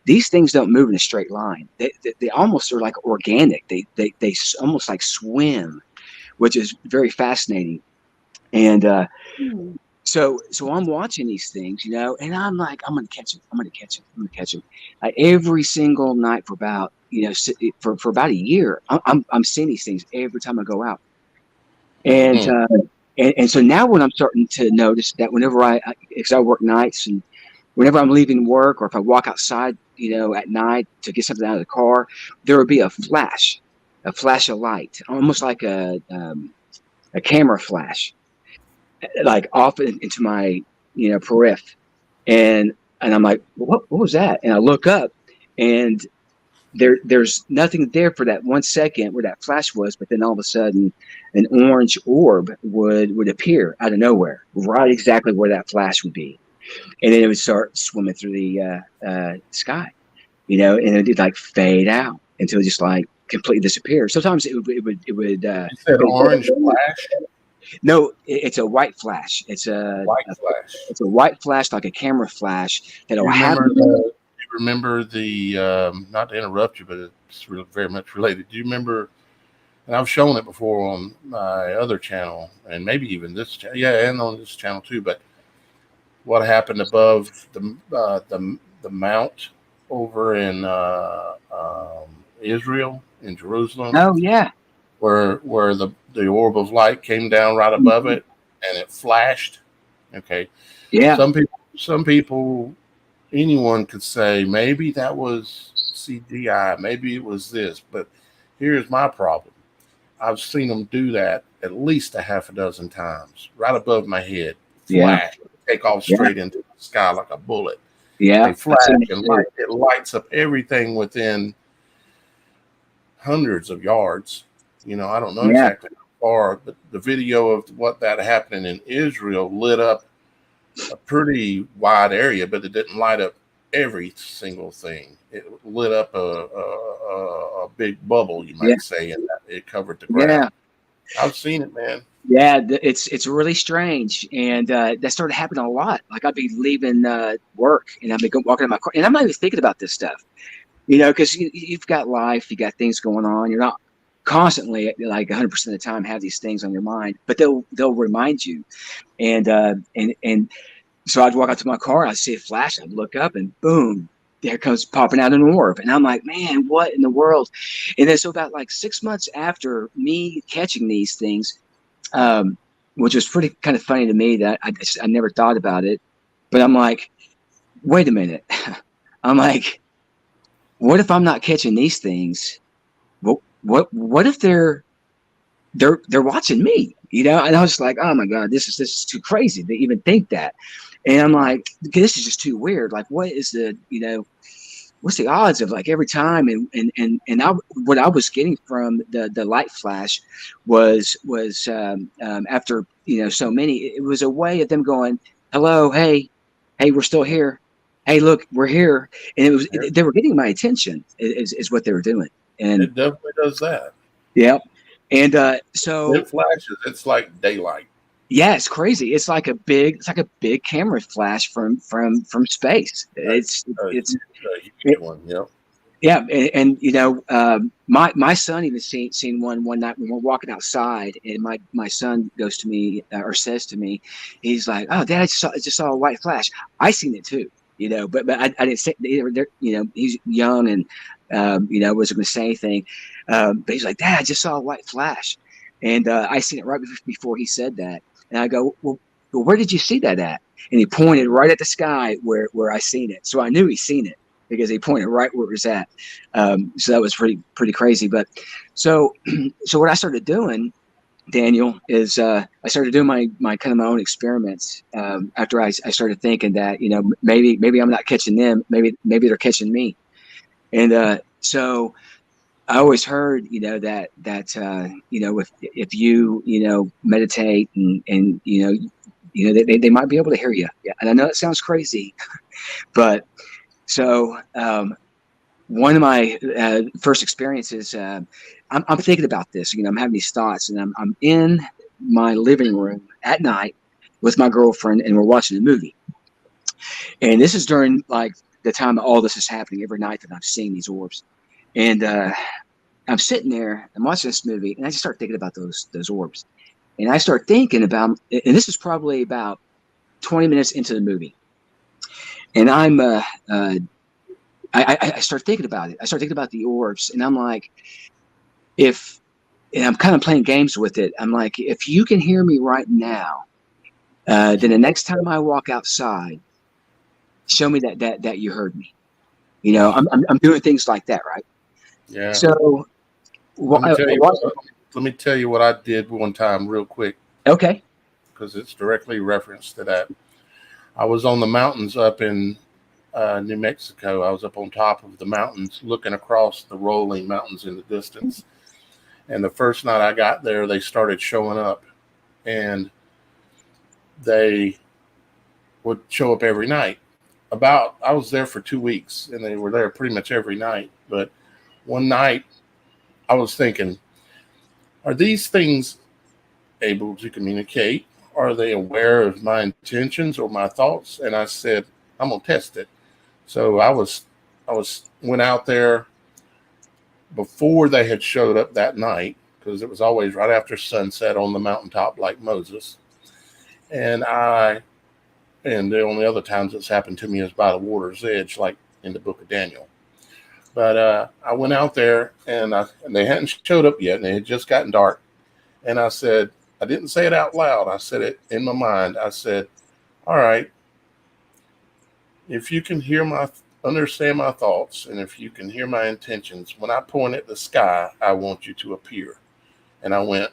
These things don't move in a straight line. They almost are like organic. They almost like swim, which is very fascinating. And so I'm watching these things, and I'm like, I'm gonna catch them. I'm gonna catch them. I'm gonna catch them. Every single night for about for about a year. I'm seeing these things every time I go out, and so now when I'm starting to notice that whenever because I work nights, and whenever I'm leaving work or if I walk outside, at night to get something out of the car, there would be a flash of light, almost like a camera flash, like off into my periph, and I'm like, what was that? And I look up, and there's nothing there for that 1 second where that flash was, but then all of a sudden an orange orb would appear out of nowhere, right exactly where that flash would be, and then it would start swimming through the sky, and it'd like fade out until it just like completely disappear. Sometimes it would You said orange flash? No, it's a white flash. It's a White flash. It's a white flash, like a camera flash that'll You remember the not to interrupt you, but it's very much related. Do you remember? And I've shown it before on my other channel, and maybe even this channel. Yeah, and on this channel too. But what happened above the mount over in Israel, in Jerusalem? Oh yeah, where the orb of light came down right above it, and it flashed. Okay. Yeah. Some people, anyone could say maybe that was CGI, maybe it was this, but here's my problem. I've seen them do that at least a half a dozen times, right above my head, flash, take off straight into the sky like a bullet. Yeah, they flash and it lights up everything within hundreds of yards. I don't know exactly how far, but the video of what that happening in Israel lit up a pretty wide area, but it didn't light up every single thing. It lit up a big bubble, you might say, and it covered the ground. Yeah. I've seen it, man. Yeah, it's really strange, and that started happening a lot. Like I'd be leaving work, and I'd be walking in my car, and I'm not even thinking about this stuff, because you've got life, you got things going on. You're not constantly, like 100% of the time, have these things on your mind, but they'll remind you, and so I'd walk out to my car, I'd see a flash, I'd look up, and boom, there comes popping out an orb, and I'm like, man, what in the world? And then so about like 6 months after me catching these things, which was pretty kind of funny to me that I never thought about it, but I'm like, wait a minute, I'm like, what if I'm not catching these things? What if they're watching me? And I was like, oh my God, this is too crazy to even think that. And I'm like, this is just too weird. Like, what is what's the odds of like every time? What I was getting from the light flash was after, so many, it was a way of them going, hello, hey, we're still here. Hey, look, we're here. And they were getting my attention is what they were doing. And it definitely does that. Yeah. And so it flashes. It's like daylight. Yeah, it's crazy. It's like a big camera flash from space. It's a huge one. Yeah. Yeah, and my son even seen one night when we're walking outside, and my son goes to me or says to me, he's like, "Oh, Dad, I just saw a white flash." I seen it too, but I didn't say, he's young and wasn't going to say anything, but he's like, "Dad, I just saw a white flash," and I seen it right before he said that, and I go, "Well, where did you see that at?" And he pointed right at the sky where I seen it, so I knew he seen it, because he pointed right where it was at. So that was pretty crazy. But so what I started doing, Daniel, is I started doing my kind of my own experiments after I started thinking that, maybe I'm not catching them, maybe they're catching me. And so I always heard, that if you meditate and they might be able to hear you. Yeah, and I know it sounds crazy, but so one of my first experiences, I'm thinking about this. I'm having these thoughts, and I'm in my living room at night with my girlfriend, and we're watching a movie. And this is during like the time that all this is happening, every night that I'm seeing these orbs. And I'm sitting there, I'm watching this movie, and I just start thinking about those orbs. And I start thinking about, and this is probably about 20 minutes into the movie. And I start thinking about it. I start thinking about the orbs, and I'm like, and I'm kind of playing games with it. I'm like, if you can hear me right now, then the next time I walk outside, show me that you heard me. I'm doing things like that, right? Yeah. So let me tell you what I did one time real quick. Okay. Because it's directly referenced to that. I was on the mountains up in New Mexico. I was up on top of the mountains looking across the rolling mountains in the distance. And the first night I got there, they started showing up. And they would show up every night. I was there for 2 weeks, and they were there pretty much every night. But one night, I was thinking, are these things able to communicate? Are they aware of my intentions or my thoughts? And I said, I'm gonna test it. So I went out there before they had showed up that night, because it was always right after sunset on the mountaintop like Moses. And the only other times it's happened to me is by the water's edge, like in the book of Daniel. But I went out there, and they hadn't showed up yet, and it had just gotten dark. And I said, I didn't say it out loud. I said it in my mind. I said, all right, if you can understand my thoughts, and if you can hear my intentions, when I point at the sky, I want you to appear. And I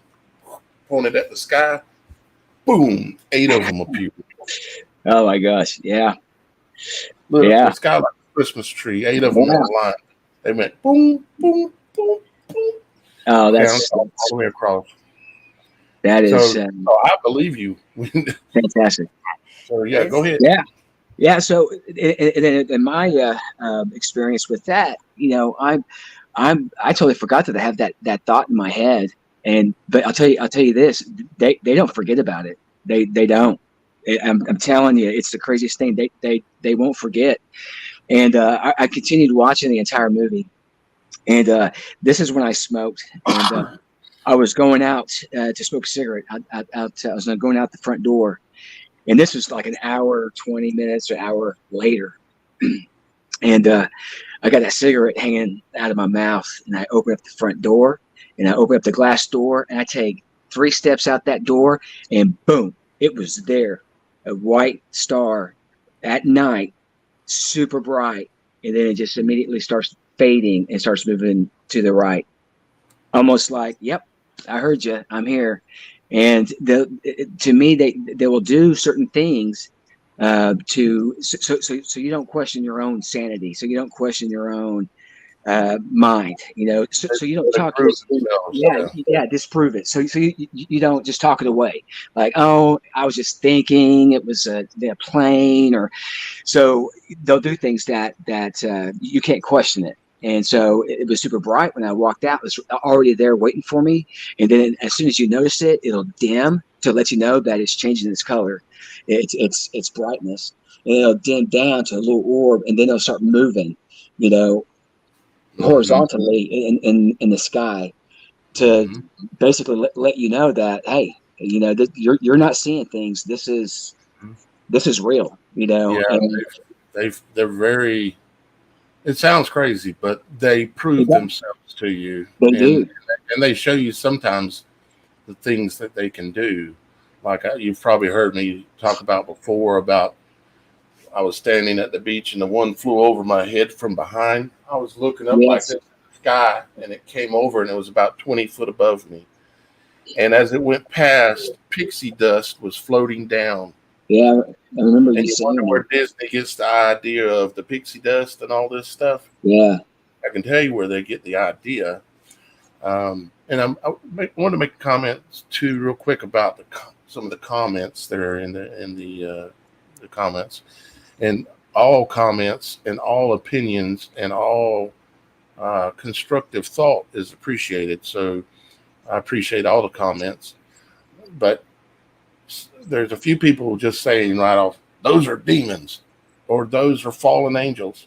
pointed at the sky, boom, 8 of them appeared. Oh my gosh. Yeah. The sky like a Christmas tree, 8 of them in a line. They went boom, boom, boom, boom. Oh, that's all the way across. That is. So I believe you. Fantastic. So yeah, go ahead. Yeah. Yeah. So in my experience with that, I totally forgot that I have that thought in my head. But I'll tell you this, they don't forget about it. They don't. I'm telling you, it's the craziest thing. They won't forget. And I continued watching the entire movie. And this is when I smoked. And I was going out to smoke a cigarette. I was going out the front door. And this was like an hour, 20 minutes, an hour later. And I got that cigarette hanging out of my mouth. And I open up the front door. And I open up the glass door. And I take 3 steps out that door. And boom, it was there. A white star at night, super bright, and then it just immediately starts fading and starts moving to the right, almost like, "Yep, I heard you. I'm here." And to me, they will do certain things so you don't question your own sanity, so you don't question your own mind, so you don't talk. Disprove it. So you don't just talk it away, like, oh, I was just thinking it was a plane, or so they'll do things that you can't question it. And so it was super bright when I walked out. It was already there waiting for me. And then as soon as you notice it, it'll dim to let you know that it's changing its color, its brightness, and it'll dim down to a little orb, and then it'll start moving, horizontally in the sky to basically let you know that, hey, you're not seeing things. This is real. Yeah, they're very. It sounds crazy, but they prove themselves to you. They do, and they show you sometimes the things that they can do. Like you've probably heard me talk about before about. I was standing at the beach and the one flew over my head from behind. I was looking up like this at the sky, and it came over, and it was about 20 foot above me. And as it went past, pixie dust was floating down. Yeah, I remember you wonder where Disney gets the idea of the pixie dust and all this stuff. Yeah. I can tell you where they get the idea. I want to make comments too, real quick, about some of the comments that are in the comments, and all comments and all opinions and all constructive thought is appreciated. So I appreciate all the comments, but there's a few people just saying right off, those are demons or those are fallen angels.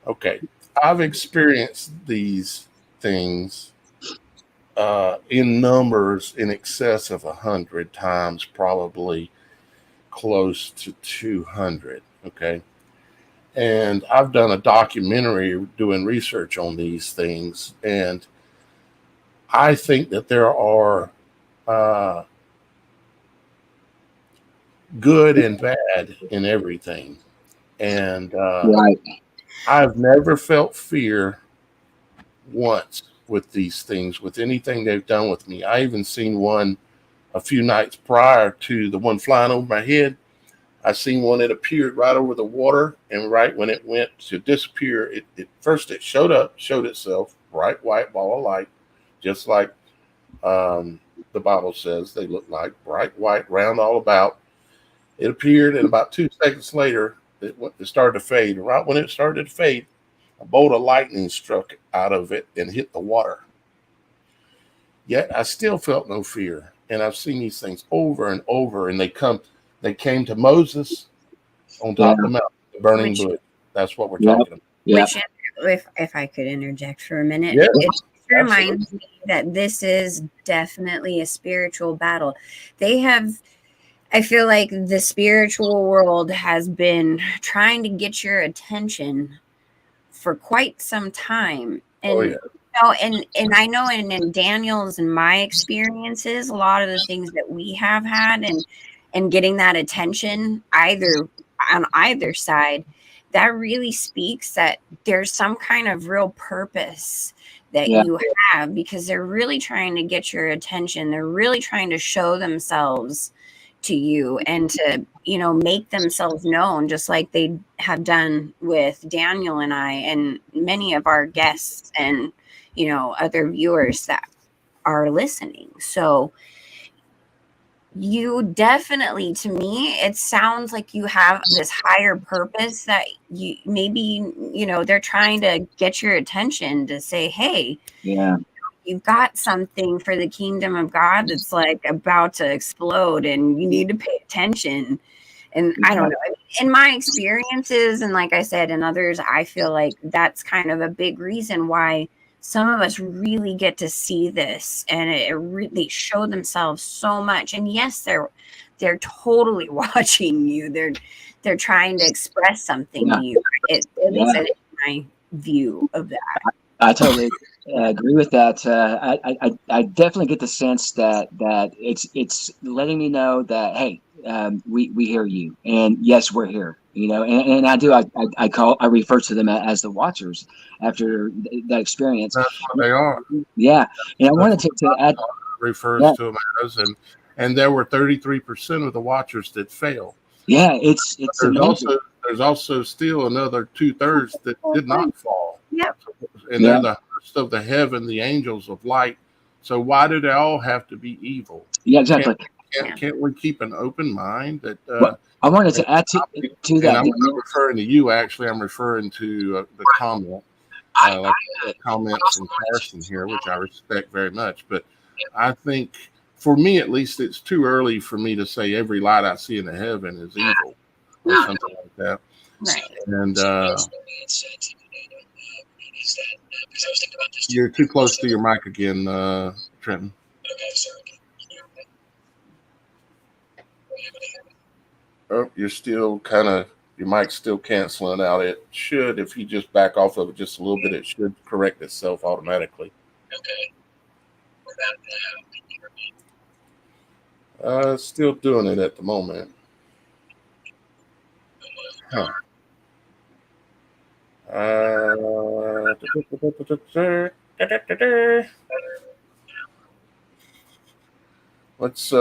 Okay, I've experienced these things in numbers in excess of 100 times, probably close to 200. Okay. And I've done a documentary doing research on these things. And I think that there are uh, good and bad in everything. And Right. I've never felt fear once with these things, with anything they've done with me. I even seen one a few nights prior to the one flying over my head. I seen one that appeared right over the water, and right when it went to disappear, it first it showed itself, bright white ball of light, just like the Bible says they look like, bright white, round all about. It appeared, and about 2 seconds later, it started to fade. And right when it started to fade, a bolt of lightning struck out of it and hit the water. Yet I still felt no fear. And I've seen these things over and over, and they came to Moses on Yeah. top of the mountain, the burning Which- bush. That's what we're Yep. talking about. Yeah. Which, if I could interject for a minute, Yeah, it reminds me that this is definitely a spiritual battle. I feel like the spiritual world has been trying to get your attention for quite some time. Oh, And yeah. and I know in Daniel's and my experiences, a lot of the things that we have had and getting that attention either on either side, that really speaks that there's some kind of real purpose that Yeah. you have, because they're really trying to get your attention. They're really trying to show themselves to you and to make themselves known, just like they have done with Daniel and I and many of our guests and other viewers that are listening. So you definitely, to me, it sounds like you have this higher purpose that you maybe they're trying to get your attention to say, hey, Yeah. you've got something for the kingdom of God that's like about to explode and you need to pay attention. And I don't know, in my experiences, and like I said, in others, I feel like that's kind of a big reason why some of us really get to see this, and they show themselves so much. And yes, they're totally watching you. They're trying to express something Yeah. to you. At least Yeah. that is my view of that. I totally agree with that. I definitely get the sense that it's letting me know that, hey, we hear you, and yes, we're here. And I refer to them as the Watchers after that experience. That's what they are. Yeah, and I That's wanted to add. refers Yeah. to them as, and there were 33% of the watchers that failed. Yeah, it's amazing. There's also still another 2/3 that did not fall. Yep. And Yeah. they're the host of the heaven, the angels of light. So why do they all have to be evil? Yeah, exactly. Can't we keep an open mind that? Well, I wanted to add to And that. I'm not referring to you. Actually, I'm referring to the comment, like a comment from Carson here, which I respect very much. But I think, for me at least, it's too early for me to say every light I see in the heaven is evil or something like that. Right. And you're too close to your mic again, Trenton. Oh, you're still your mic's still canceling out. It should, if you just back off of it just a little bit, it should correct itself automatically. Still doing it at the moment. Huh. Let's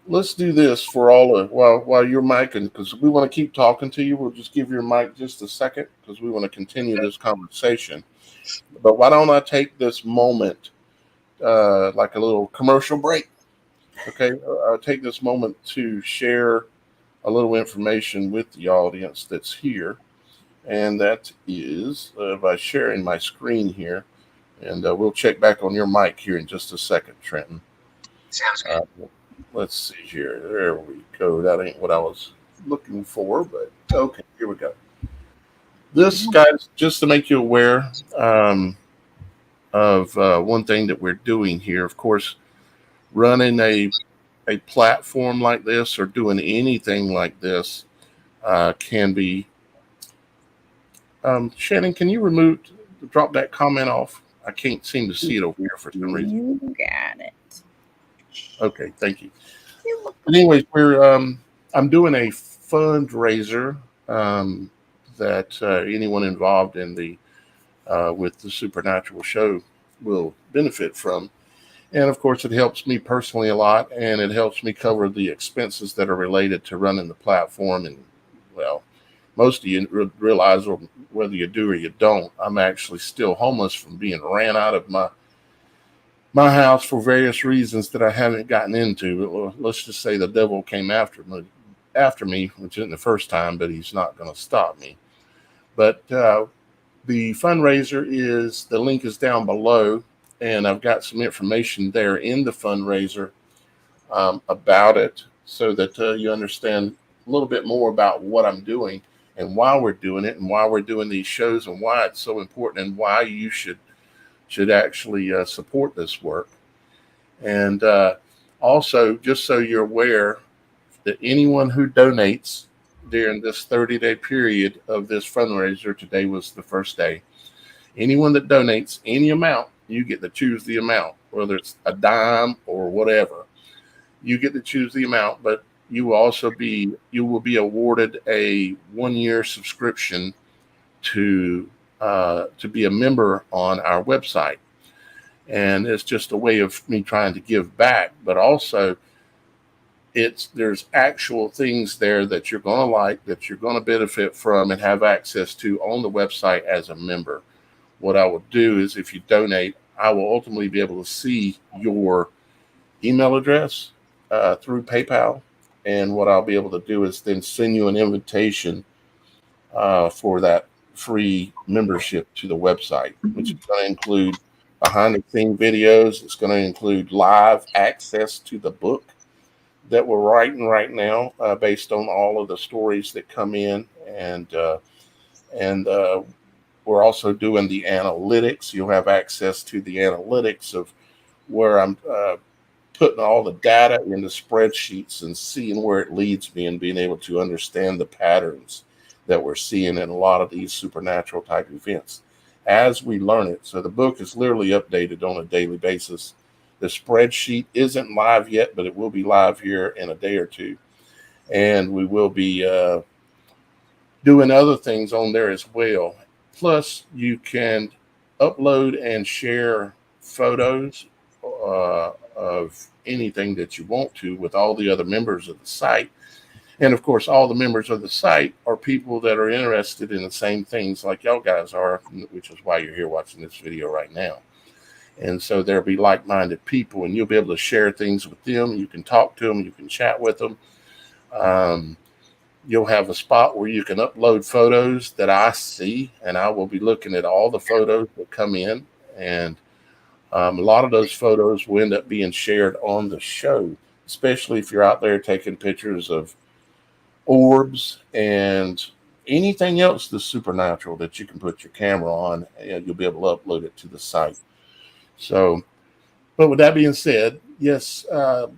let's do this for all of while you're micing, because we want to keep talking to you. We'll just give your mic just a second because we want to continue this conversation. But why don't I take this moment, like a little commercial break? Okay, I'll take this moment to share a little information with the audience that's here, and that is by sharing my screen here, and we'll check back on your mic here in just a second, Trenton. Sounds good. Let's see here. There we go. That ain't what I was looking for, but okay, here we go. This, guys, just to make you aware of one thing that we're doing here. Of course, running a platform like this or doing anything like this can be. Shannon, can you drop that comment off? I can't seem to see it over here for some reason. You got it. Okay, thank you. But anyways, I'm doing a fundraiser that anyone involved in the with the Supernatural show will benefit from. And of course, it helps me personally a lot, and it helps me cover the expenses that are related to running the platform. And well, most of you realize, or whether you do or you don't, I'm actually still homeless from being ran out of my house for various reasons that I haven't gotten into. But let's just say the devil came after me, which isn't the first time, but he's not going to stop me. But the fundraiser the link is down below, and I've got some information there in the fundraiser about it, so that you understand a little bit more about what I'm doing and why we're doing it and why we're doing these shows and why it's so important and why you should actually support this work. And also, just so you're aware, that anyone who donates during this 30-day period of this fundraiser, today was the first day, anyone that donates any amount, you get to choose the amount, whether it's a dime or whatever. You get to choose the amount, but you will be awarded a 1-year subscription to be a member on our website. And it's just a way of me trying to give back, but also there's actual things there that you're going to like, that you're going to benefit from and have access to on the website as a member. What I will do is, if you donate, I will ultimately be able to see your email address through PayPal. And what I'll be able to do is then send you an invitation for that free membership to the website, which is going to include behind the scenes videos. It's going to include live access to the book that we're writing right now, based on all of the stories that come in, and we're also doing the analytics. You'll have access to the analytics of where I'm putting all the data into spreadsheets and seeing where it leads me and being able to understand the patterns that we're seeing in a lot of these supernatural type events as we learn it. So the book is literally updated on a daily basis. The spreadsheet isn't live yet, but it will be live here in a day or two. And we will be doing other things on there as well. Plus, you can upload and share photos of anything that you want to with all the other members of the site. And of course, all the members of the site are people that are interested in the same things like y'all guys are, which is why you're here watching this video right now. And so there'll be like-minded people, and you'll be able to share things with them. You can talk to them. You can chat with them. You'll have a spot where you can upload photos that I see, and I will be looking at all the photos that come in. And a lot of those photos will end up being shared on the show, especially if you're out there taking pictures of orbs and anything else that's supernatural that you can put your camera on, and you'll be able to upload it to the site. So, but with that being said, yes, the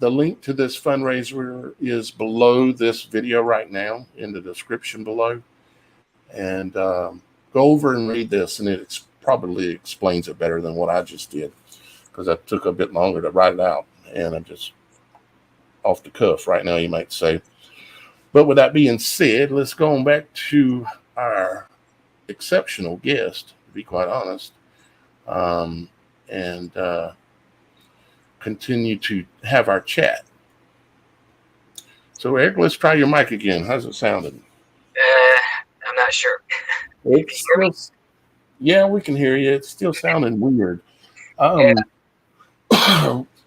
link to this fundraiser is below this video right now in the description below. And go over and read this, and it probably explains it better than what I just did, because I took a bit longer to write it out, and I'm just off the cuff right now, you might say. But with that being said, let's go on back to our exceptional guest, to be quite honest, and continue to have our chat. So, Eric, let's try your mic again. How's it sounding? I'm not sure. It's still, yeah, we can hear you. It's still sounding weird. Yeah.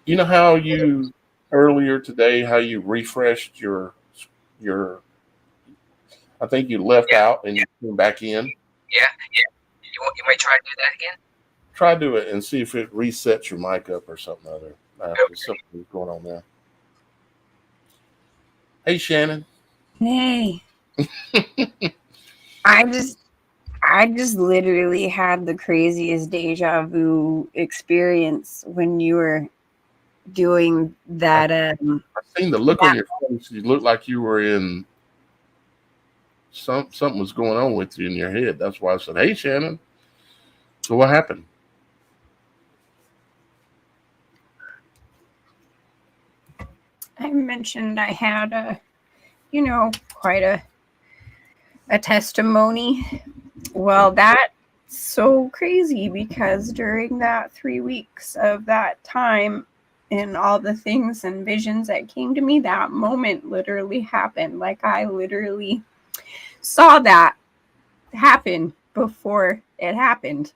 You know how you earlier today, how you refreshed your I think you left out and you came back in. Yeah. You might try to do that again? Try to do it and see if it resets your mic up or something other. There's something going on there. Hey, Shannon. Hey. I just literally had the craziest deja vu experience when you were doing that. I seen the look on your face. You looked like you were in something was going on with you in your head. That's why I said, "Hey, Shannon." So what happened? I mentioned I had quite a testimony. Well, that's so crazy because during that 3 weeks of that time and all the things and visions that came to me, that moment literally happened. Like I literally saw that happen before it happened.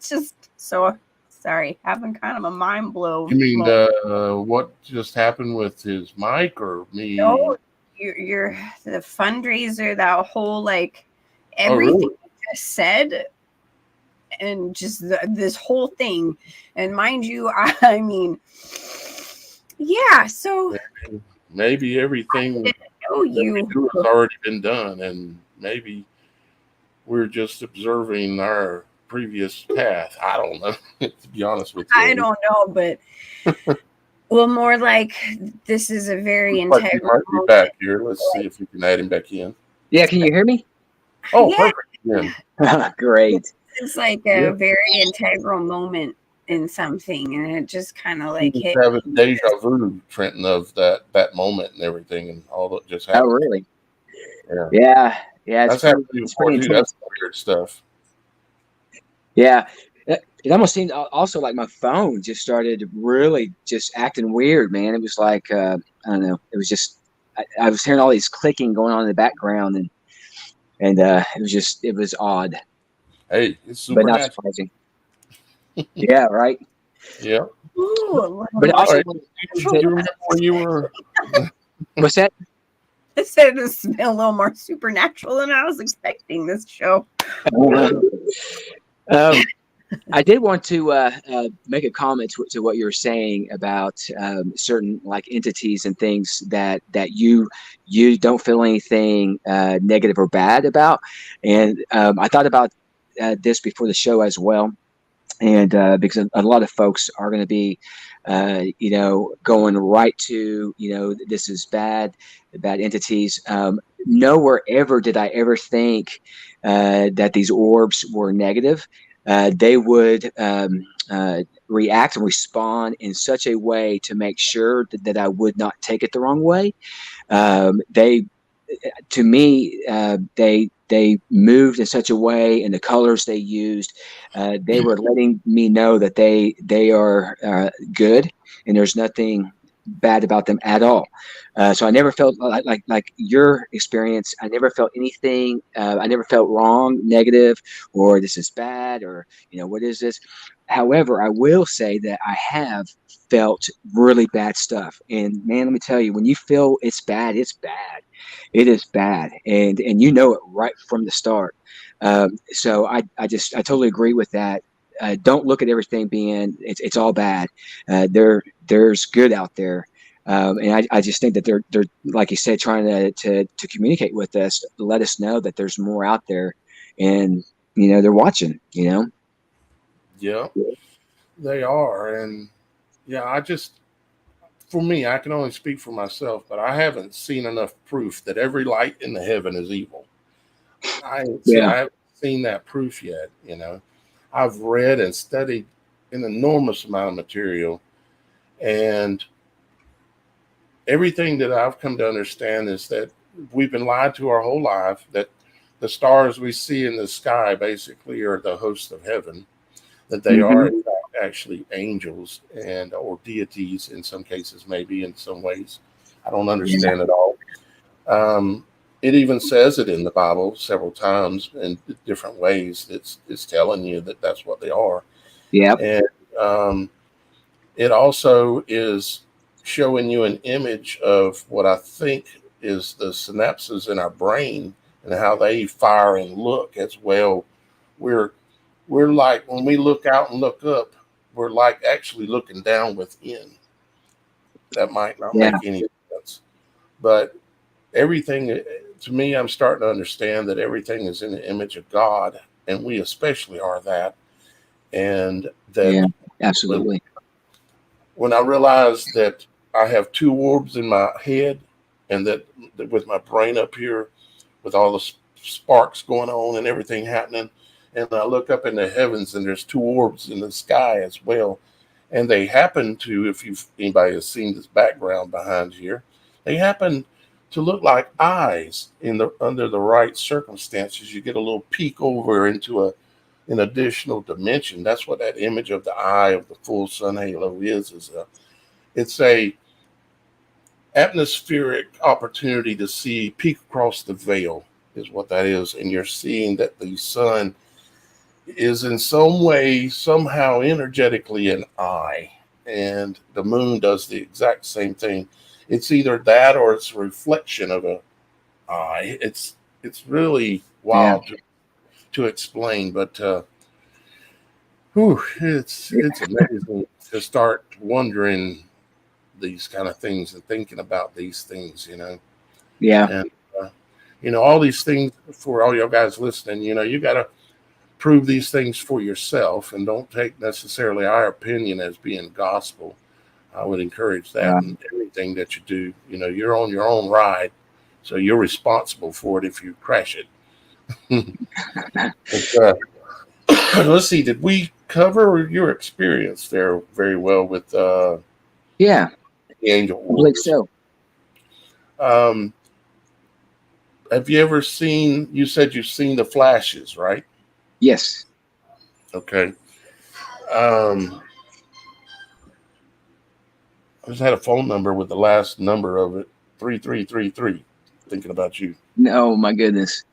Just so sorry, having kind of a mind blow. You mean what just happened with his mic or me? No, you're the fundraiser, that whole like everything really? you just said, and just this whole thing. And mind you, I mean, yeah. So maybe everything I know you has already been done, and maybe we're just observing our previous path. I don't know. To be honest with you, I don't know, but well, more like this is a very integral. Might be back here. Let's see if we can add him back in. Yeah, can you hear me? Oh, Yeah. perfect. Yeah. Great. It's like a very integral moment in something, and it just kind of like hit. Having deja vu, Trenton, of that moment and everything, and all that just happened. Oh, really? Yeah. Yeah. That's happened before too. That's weird stuff. Yeah. It almost seemed also like my phone just started really just acting weird, man. It was like I don't know. It was just I was hearing all these clicking going on in the background, and it was odd. Hey, it's but not supernatural. surprising. Yeah, right. Yeah. Ooh, But also, right. You remember when you were? What's that? I said this a little more supernatural than I was expecting this show. I did want to make a comment to what you were saying about certain like entities and things that you don't feel anything negative or bad about, and I thought about this before the show as well, and because a lot of folks are going to be going right to this is bad entities. Nowhere ever did I ever think that these orbs were negative. They would react and respond in such a way to make sure that I would not take it the wrong way. They, to me, they moved in such a way, and the colors they used, they were letting me know that they are good, and there's nothing bad about them at all. So I never felt like your experience. I never felt anything. I never felt wrong, negative, or this is bad, or what is this? However, I will say that I have felt really bad stuff. And man, let me tell you, when you feel it's bad, it's bad. It is bad, and you know it right from the start. So I totally agree with that. Don't look at everything being it's all bad. There's good out there. And I just think that they're like you said, trying to communicate with us, to let us know that there's more out there, and they're watching. Yeah, they are, and yeah, for me, I can only speak for myself, but I haven't seen enough proof that every light in the heaven is evil. I haven't seen that proof yet. I've read and studied an enormous amount of material, and everything that I've come to understand is that we've been lied to our whole life, that the stars we see in the sky basically are the hosts of heaven, that they are in fact actually angels or deities in some cases, maybe in some ways. I don't understand it all. It even says it in the Bible several times in different ways. It's telling you that that's what they are. Yep. And it also is showing you an image of what I think is the synapses in our brain and how they fire and look as well. We're like, when we look out and look up, we're like actually looking down within. That might not Yeah. make any sense, but everything, to me, I'm starting to understand that everything is in the image of God, and we especially are that. And that Yeah. when, Absolutely. when I realize that I have two orbs in my head, and that with my brain up here, with all the sparks going on and everything happening, and I look up in the heavens, and there's two orbs in the sky as well, and they happen to, if anybody has seen this background behind here, they happen to look like eyes under the right circumstances. You get a little peek over into an additional dimension. That's what that image of the eye of the full sun halo is. It's a atmospheric opportunity to see peek across the veil is what that is, and you're seeing that the sun is in some way, somehow, energetically an eye, and the moon does the exact same thing. It's either that or it's a reflection of a eye. It's really wild to explain, but it's amazing to start wondering these kind of things and thinking about these things, Yeah. and all these things. For all y'all guys listening, you got to prove these things for yourself, and don't take necessarily our opinion as being gospel. I would encourage that in everything that you do. You're on your own ride, so you're responsible for it if you crash it. But, let's see, did we cover your experience there very well with Yeah. the angel I believe wars? so. Have you ever seen, you said you've seen the flashes, right? Yes. Okay. I just had a phone number with the last number of it, 3333. Thinking about you. No, my goodness.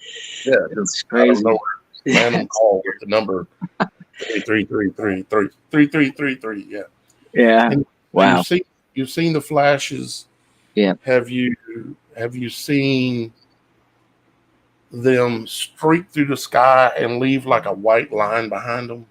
Yeah, It's I don't crazy. know. Random call with the number 3333. Yeah. Yeah. And Wow. you've seen the flashes. Yeah. Have you seen them streak through the sky and leave like a white line behind them?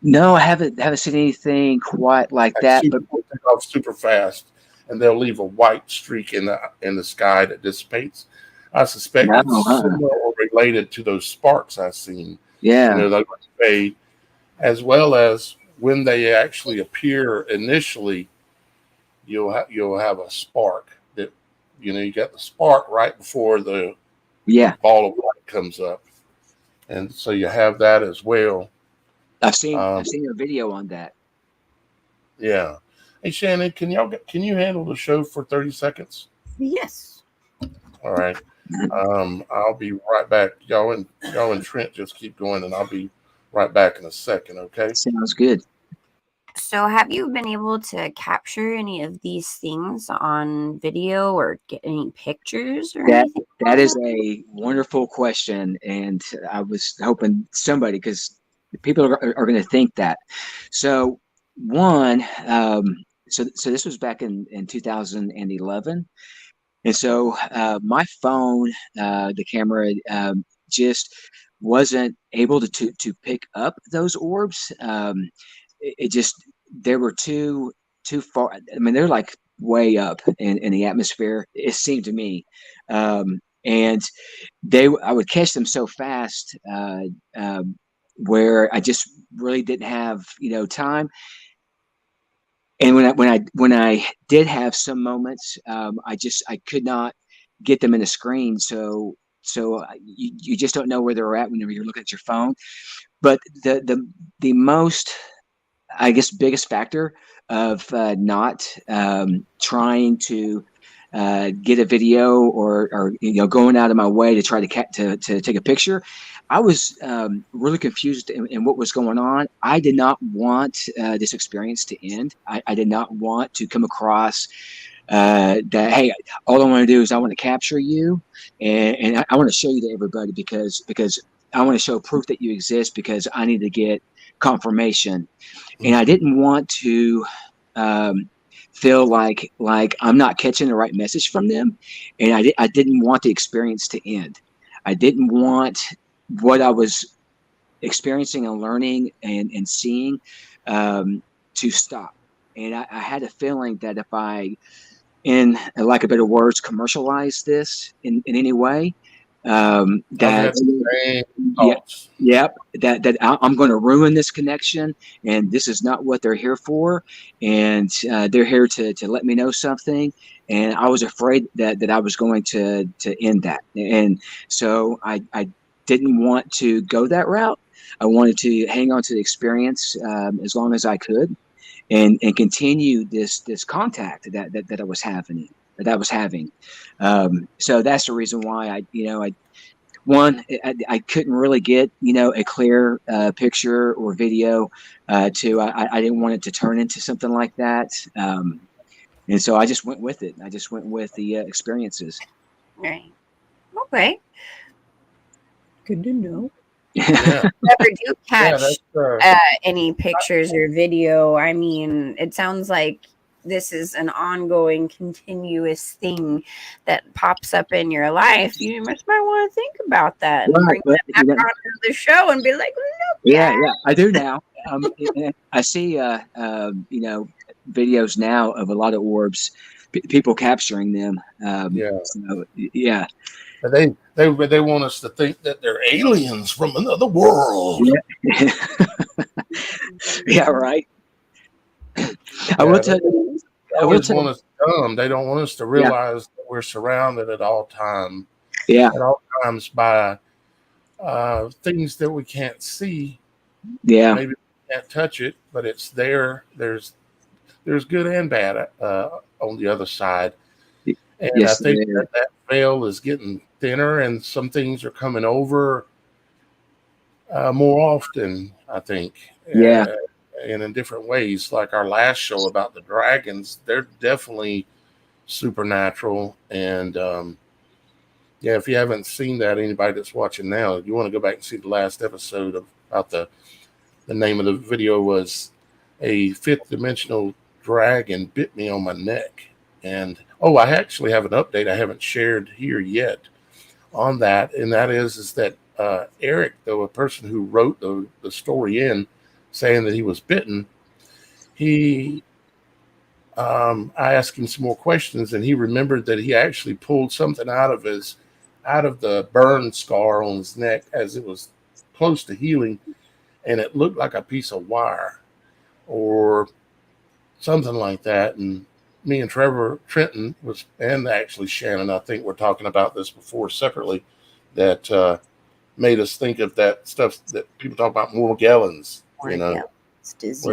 No, I haven't seen anything quite like that. But Take off super fast, and they'll leave a white streak in the sky that dissipates. I suspect it's similar or related to those sparks I've seen. yeah. They fade, as well as when they actually appear initially, you'll have a spark that you got the spark right before the ball of light comes up, and so you have that as well. I've seen a video on that. Yeah. Hey Shannon, can you handle the show for 30 seconds? Yes. All right. I'll be right back. Y'all and Trent just keep going, and I'll be right back in a second. Okay. Sounds good. So have you been able to capture any of these things on video or get any pictures or anything? That is a wonderful question, and I was hoping somebody, because people are going to think that. So one, so this was back in 2011, and so my phone, the camera, just wasn't able to pick up those orbs. It just, they were too far. I mean, they're like way up in the atmosphere, it seemed to me, and I would catch them so fast, where I just really didn't have time. And when I did have some moments, I could not get them in the screen. So you just don't know where they're at whenever you're looking at your phone. But the most, I guess, biggest factor of not trying to get a video or going out of my way to try to take a picture, I was really confused in what was going on. I did not want this experience to end. I did not want to come across that, hey, all I want to do is I want to capture you, and I want to show you to everybody because I want to show proof that you exist because I need to get confirmation, and I didn't want to um, feel like I'm not catching the right message from them, and I didn't want the experience to end. I didn't want what I was experiencing and learning and seeing to stop. And I had a feeling that if I, in lack of better words, commercialize this in any way, I've that had the same yeah, thoughts. yep, that I'm going to ruin this connection, and this is not what they're here for, and they're here to let me know something, and I was afraid that I was going to end that, and so I didn't want to go that route. I wanted to hang on to the experience as long as I could, and continue this contact that I was having. So that's the reason why I couldn't really get a clear picture or video. I didn't want it to turn into something like that, and so I just went with it. I just went with the experiences. Right. Okay. Good to know. Yeah, Never do yeah, catch that's any pictures or video. I mean, it sounds like this is an ongoing, continuous thing that pops up in your life. You might want to think about that and Right, bring but that back onto the show and be like, yeah, I do now. I see, videos now of a lot of orbs, people capturing them. yeah. So, yeah, But they want us to think that they're aliens from another world. yeah, yeah, right. I will Yeah, tell they you. I will always tell want you. us dumb. They don't want us to Yeah, realize that we're surrounded at all yeah, times by things that we can't see. yeah, Maybe we can't touch it, but it's there. There's good and bad on the other side. And I yes, think that veil is getting thinner, and some things are coming over more often. I think, yeah, and in different ways. Like our last show about the dragons, they're definitely supernatural. And yeah, if you haven't seen that, anybody that's watching now, you want to go back and see the last episode about the name of the video was "A Fifth Dimensional Dragon Bit Me on My Neck." And oh, I actually have an update I haven't shared here yet on that, and that is that Eric, though a person who wrote the story in saying that he was bitten, he I asked him some more questions, and he remembered that he actually pulled something out of the burn scar on his neck as it was close to healing, and it looked like a piece of wire or something like that. And me and Trenton and actually Shannon, I think we're talking about this before separately, that made us think of that stuff that people talk about, Morgellons, where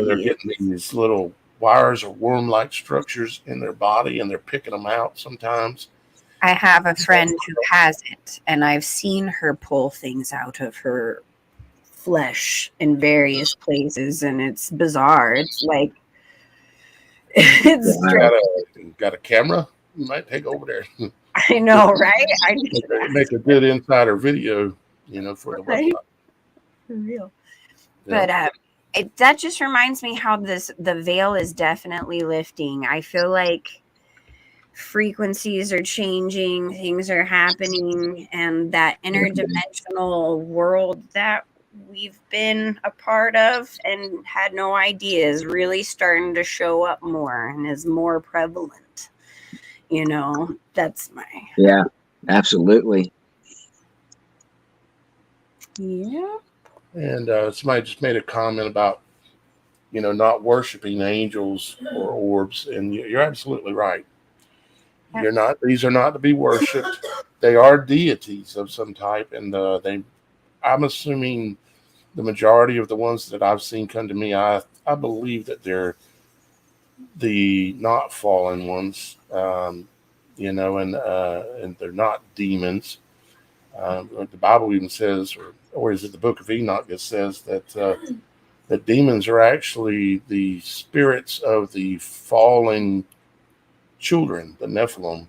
they're getting these little wires or worm-like structures in their body, and they're picking them out sometimes. I have a friend who has it, and I've seen her pull things out of her flesh in various places, and it's bizarre. It's like it's Got a camera? You might take over there. I know, right? I make a good insider video, for the website. For real. Yeah. But that just reminds me how the veil is definitely lifting. I feel like frequencies are changing, things are happening, and that interdimensional world that we've been a part of and had no idea is really starting to show up more and is more prevalent. That's my absolutely. Yeah. And somebody just made a comment about not worshiping angels or orbs, and you're absolutely right. These are not to be worshipped. They are deities of some type, and I'm assuming the majority of the ones that I've seen come to me, I believe that they're the not fallen ones, and they're not demons. The Bible even says, or is it the Book of Enoch that says that demons are actually the spirits of the fallen children, the Nephilim,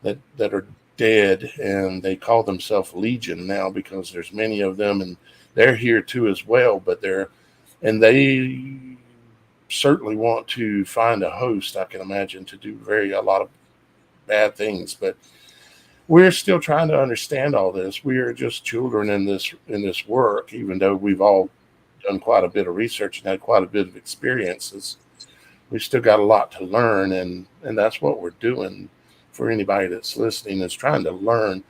that are dead, and they call themselves Legion now because there's many of them, and they're here too as well. But they certainly want to find a host, I can imagine, to do a lot of bad things. But we're still trying to understand all this. We are just children in this work, even though we've all done quite a bit of research and had quite a bit of experiences. We've still got a lot to learn, and that's what we're doing. For anybody that's listening, is trying to learn.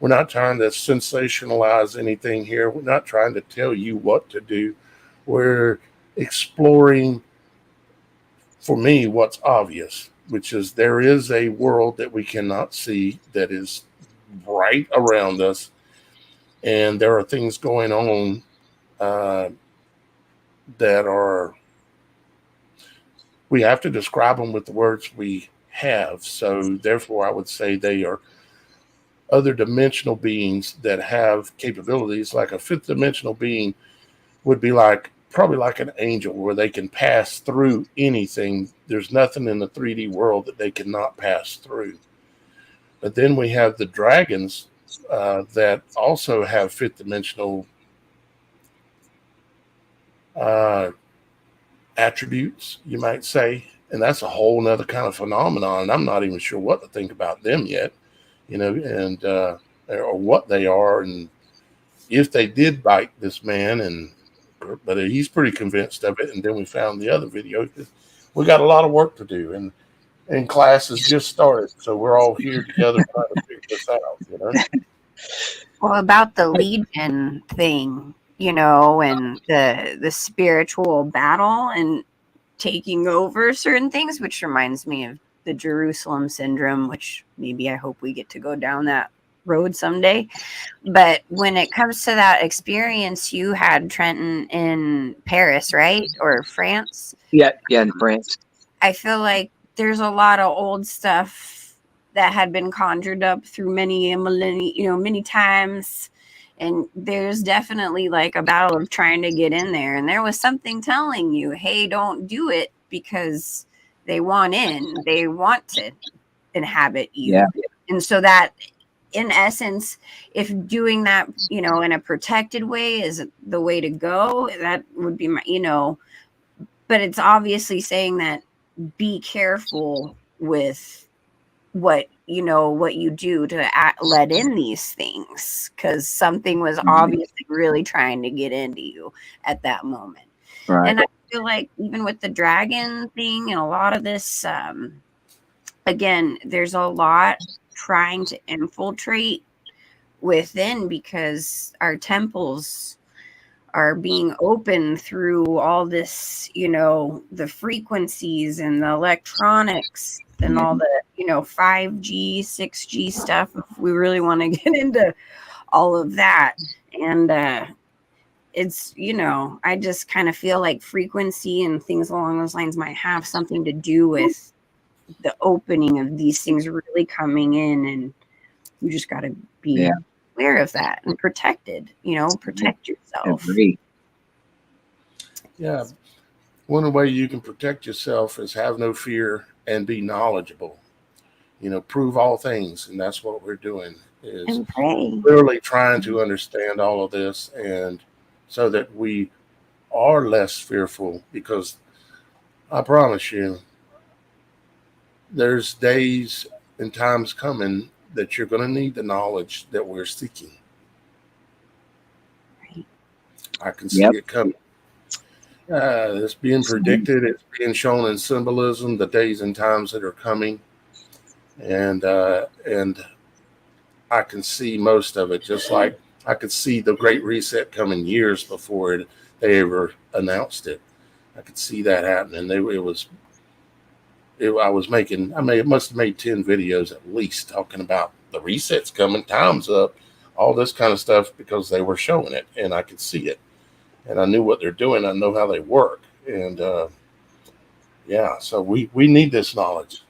We're not trying to sensationalize anything here. We're not trying to tell you what to do. We're exploring, for me, what's obvious, which is there is a world that we cannot see that is right around us, and there are things going on that are, we have to describe them with the words we have. So therefore, I would say they are other dimensional beings that have capabilities. Like a fifth dimensional being would be probably like an angel, where they can pass through anything. There's nothing in the 3D world that they cannot pass through. But then we have the dragons that also have fifth dimensional attributes, you might say. And that's a whole nother kind of phenomenon. And I'm not even sure what to think about them yet, and or what they are, and if they did bite this man, but he's pretty convinced of it. And then we found the other video. We got a lot of work to do, and class has just started, so we're all here together trying to figure this out. Well, about the Legion thing, and the spiritual battle and taking over certain things, which reminds me of the Jerusalem syndrome, which maybe I hope we get to go down that road someday. But when it comes to that experience you had, Trenton, in Paris, right? Or France? Yeah, in France. I feel like there's a lot of old stuff that had been conjured up through many millennia, many times. And there's definitely like a battle of trying to get in there. And there was something telling you, hey, don't do it, because they want in. They want to inhabit you. Yeah. And so that, in essence, if doing that, in a protected way is the way to go, that would be my, but it's obviously saying that be careful with what you do to let in these things, because something was obviously really trying to get into you at that moment. Right. And I feel like even with the dragon thing and a lot of this, again, there's a lot trying to infiltrate within, because our temples are being opened through all this, the frequencies and the electronics and all the, 5G, 6G stuff, if we really want to get into all of that. And it's, I just kind of feel like frequency and things along those lines might have something to do with the opening of these things really coming in, and you just got to be aware of that and protected, protect yourself. Agree. Yeah. One way you can protect yourself is have no fear and be knowledgeable. Prove all things. And that's what we're doing, is literally trying to understand all of this, and so that we are less fearful, because I promise you, there's days and times coming that you're going to need the knowledge that we're seeking. Right. I can see it coming. It's being predicted. It's being shown in symbolism, the days and times that are coming. And I can see most of it, just like I could see the Great Reset coming years before they ever announced it. I could see that happening. I must have made 10 videos at least talking about the reset's coming, time's up, all this kind of stuff, because they were showing it and I could see it, and I knew what they're doing. I know how they work. And so we need this knowledge,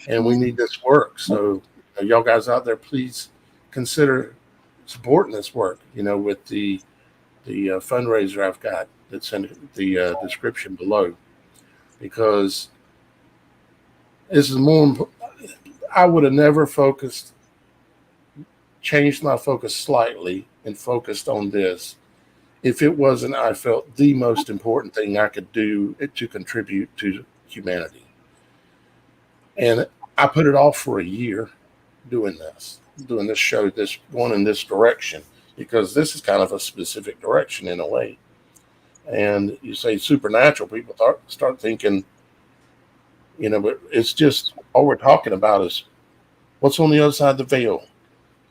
and we need this work. So y'all guys out there, please consider supporting this work, with the fundraiser I've got that's in the description below, because This is more. I would have never changed my focus slightly and focused on this if it wasn't, I felt, the most important thing I could do to contribute to humanity. And I put it off for a year doing this show, this going in this direction, because this is kind of a specific direction in a way. And you say supernatural, people start thinking, but it's just all we're talking about is what's on the other side of the veil.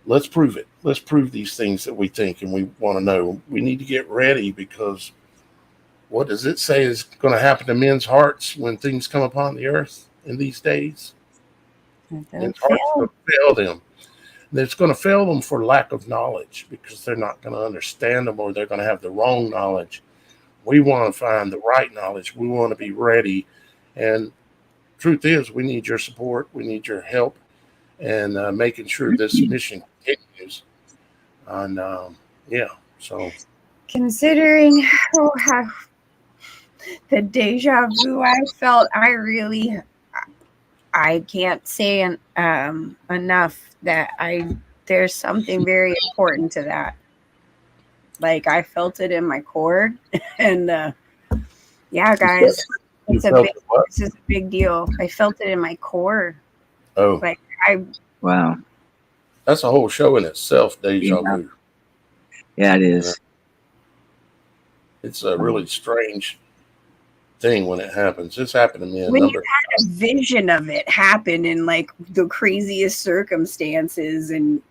Let's prove it. Let's prove these things that we think and we want to know. We need to get ready, because what does it say is going to happen to men's hearts when things come upon the earth in these days? Men's hearts are going to fail them. And it's going to fail them for lack of knowledge, because they're not going to understand them, or they're going to have the wrong knowledge. We want to find the right knowledge. We want to be ready. And truth is, we need your support. We need your help, and making sure this mission continues. And so considering how the deja vu I felt, I can't say enough that there's something very important to that. Like, I felt it in my core, and guys, this is a big deal. I felt it in my core. Oh, like Wow. That's a whole show in itself, deja vu. Yeah, it is. It's a really strange thing when it happens. It's happened to me when you had a vision of it happen in like the craziest circumstances, and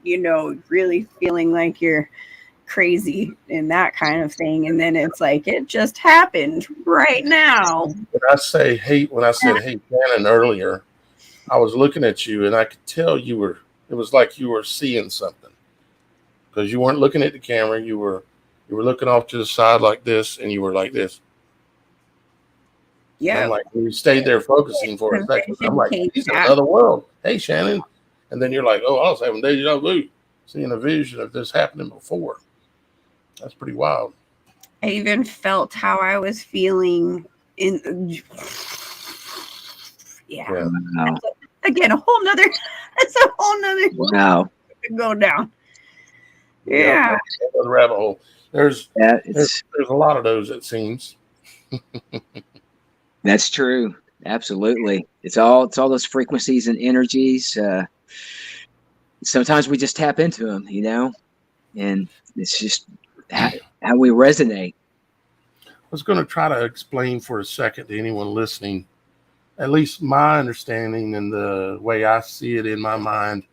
really feeling like you're crazy and that kind of thing, and then it's like it just happened right now. When I said hey Shannon earlier, I was looking at you and I could tell it was like you were seeing something, because you weren't looking at the camera. You were looking off to the side like this, and you were like this. Yeah. And I'm like, we stayed there focusing for a second. I'm like, he's in another world. Hey, Shannon. And then you're like, oh, I was having deja vu, seeing a vision of this happening before. That's pretty wild. I even felt how I was feeling in. Yeah. Wow. Again, a whole nother. That's a whole nother. Wow. Go down. Yeah. The rabbit hole. There's a lot of those, it seems. That's true. Absolutely. It's all those frequencies and energies. Sometimes we just tap into them, and it's just how we resonate. I was going to try to explain for a second to anyone listening, at least my understanding and the way I see it in my mind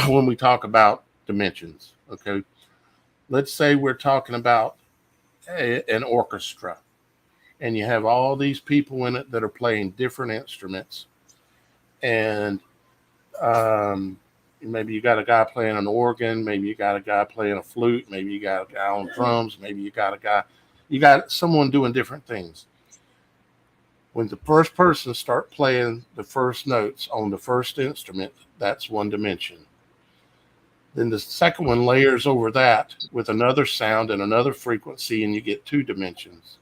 when we talk about dimensions. Okay. Let's say we're talking about an orchestra, and you have all these people in it that are playing different instruments. And maybe you got a guy playing an organ, maybe you got a guy playing a flute, maybe you got a guy on drums, maybe you got someone doing different things. When the first person start playing the first notes on the first instrument, that's one dimension. Then the second one layers over that with another sound and another frequency, and you get two dimensions.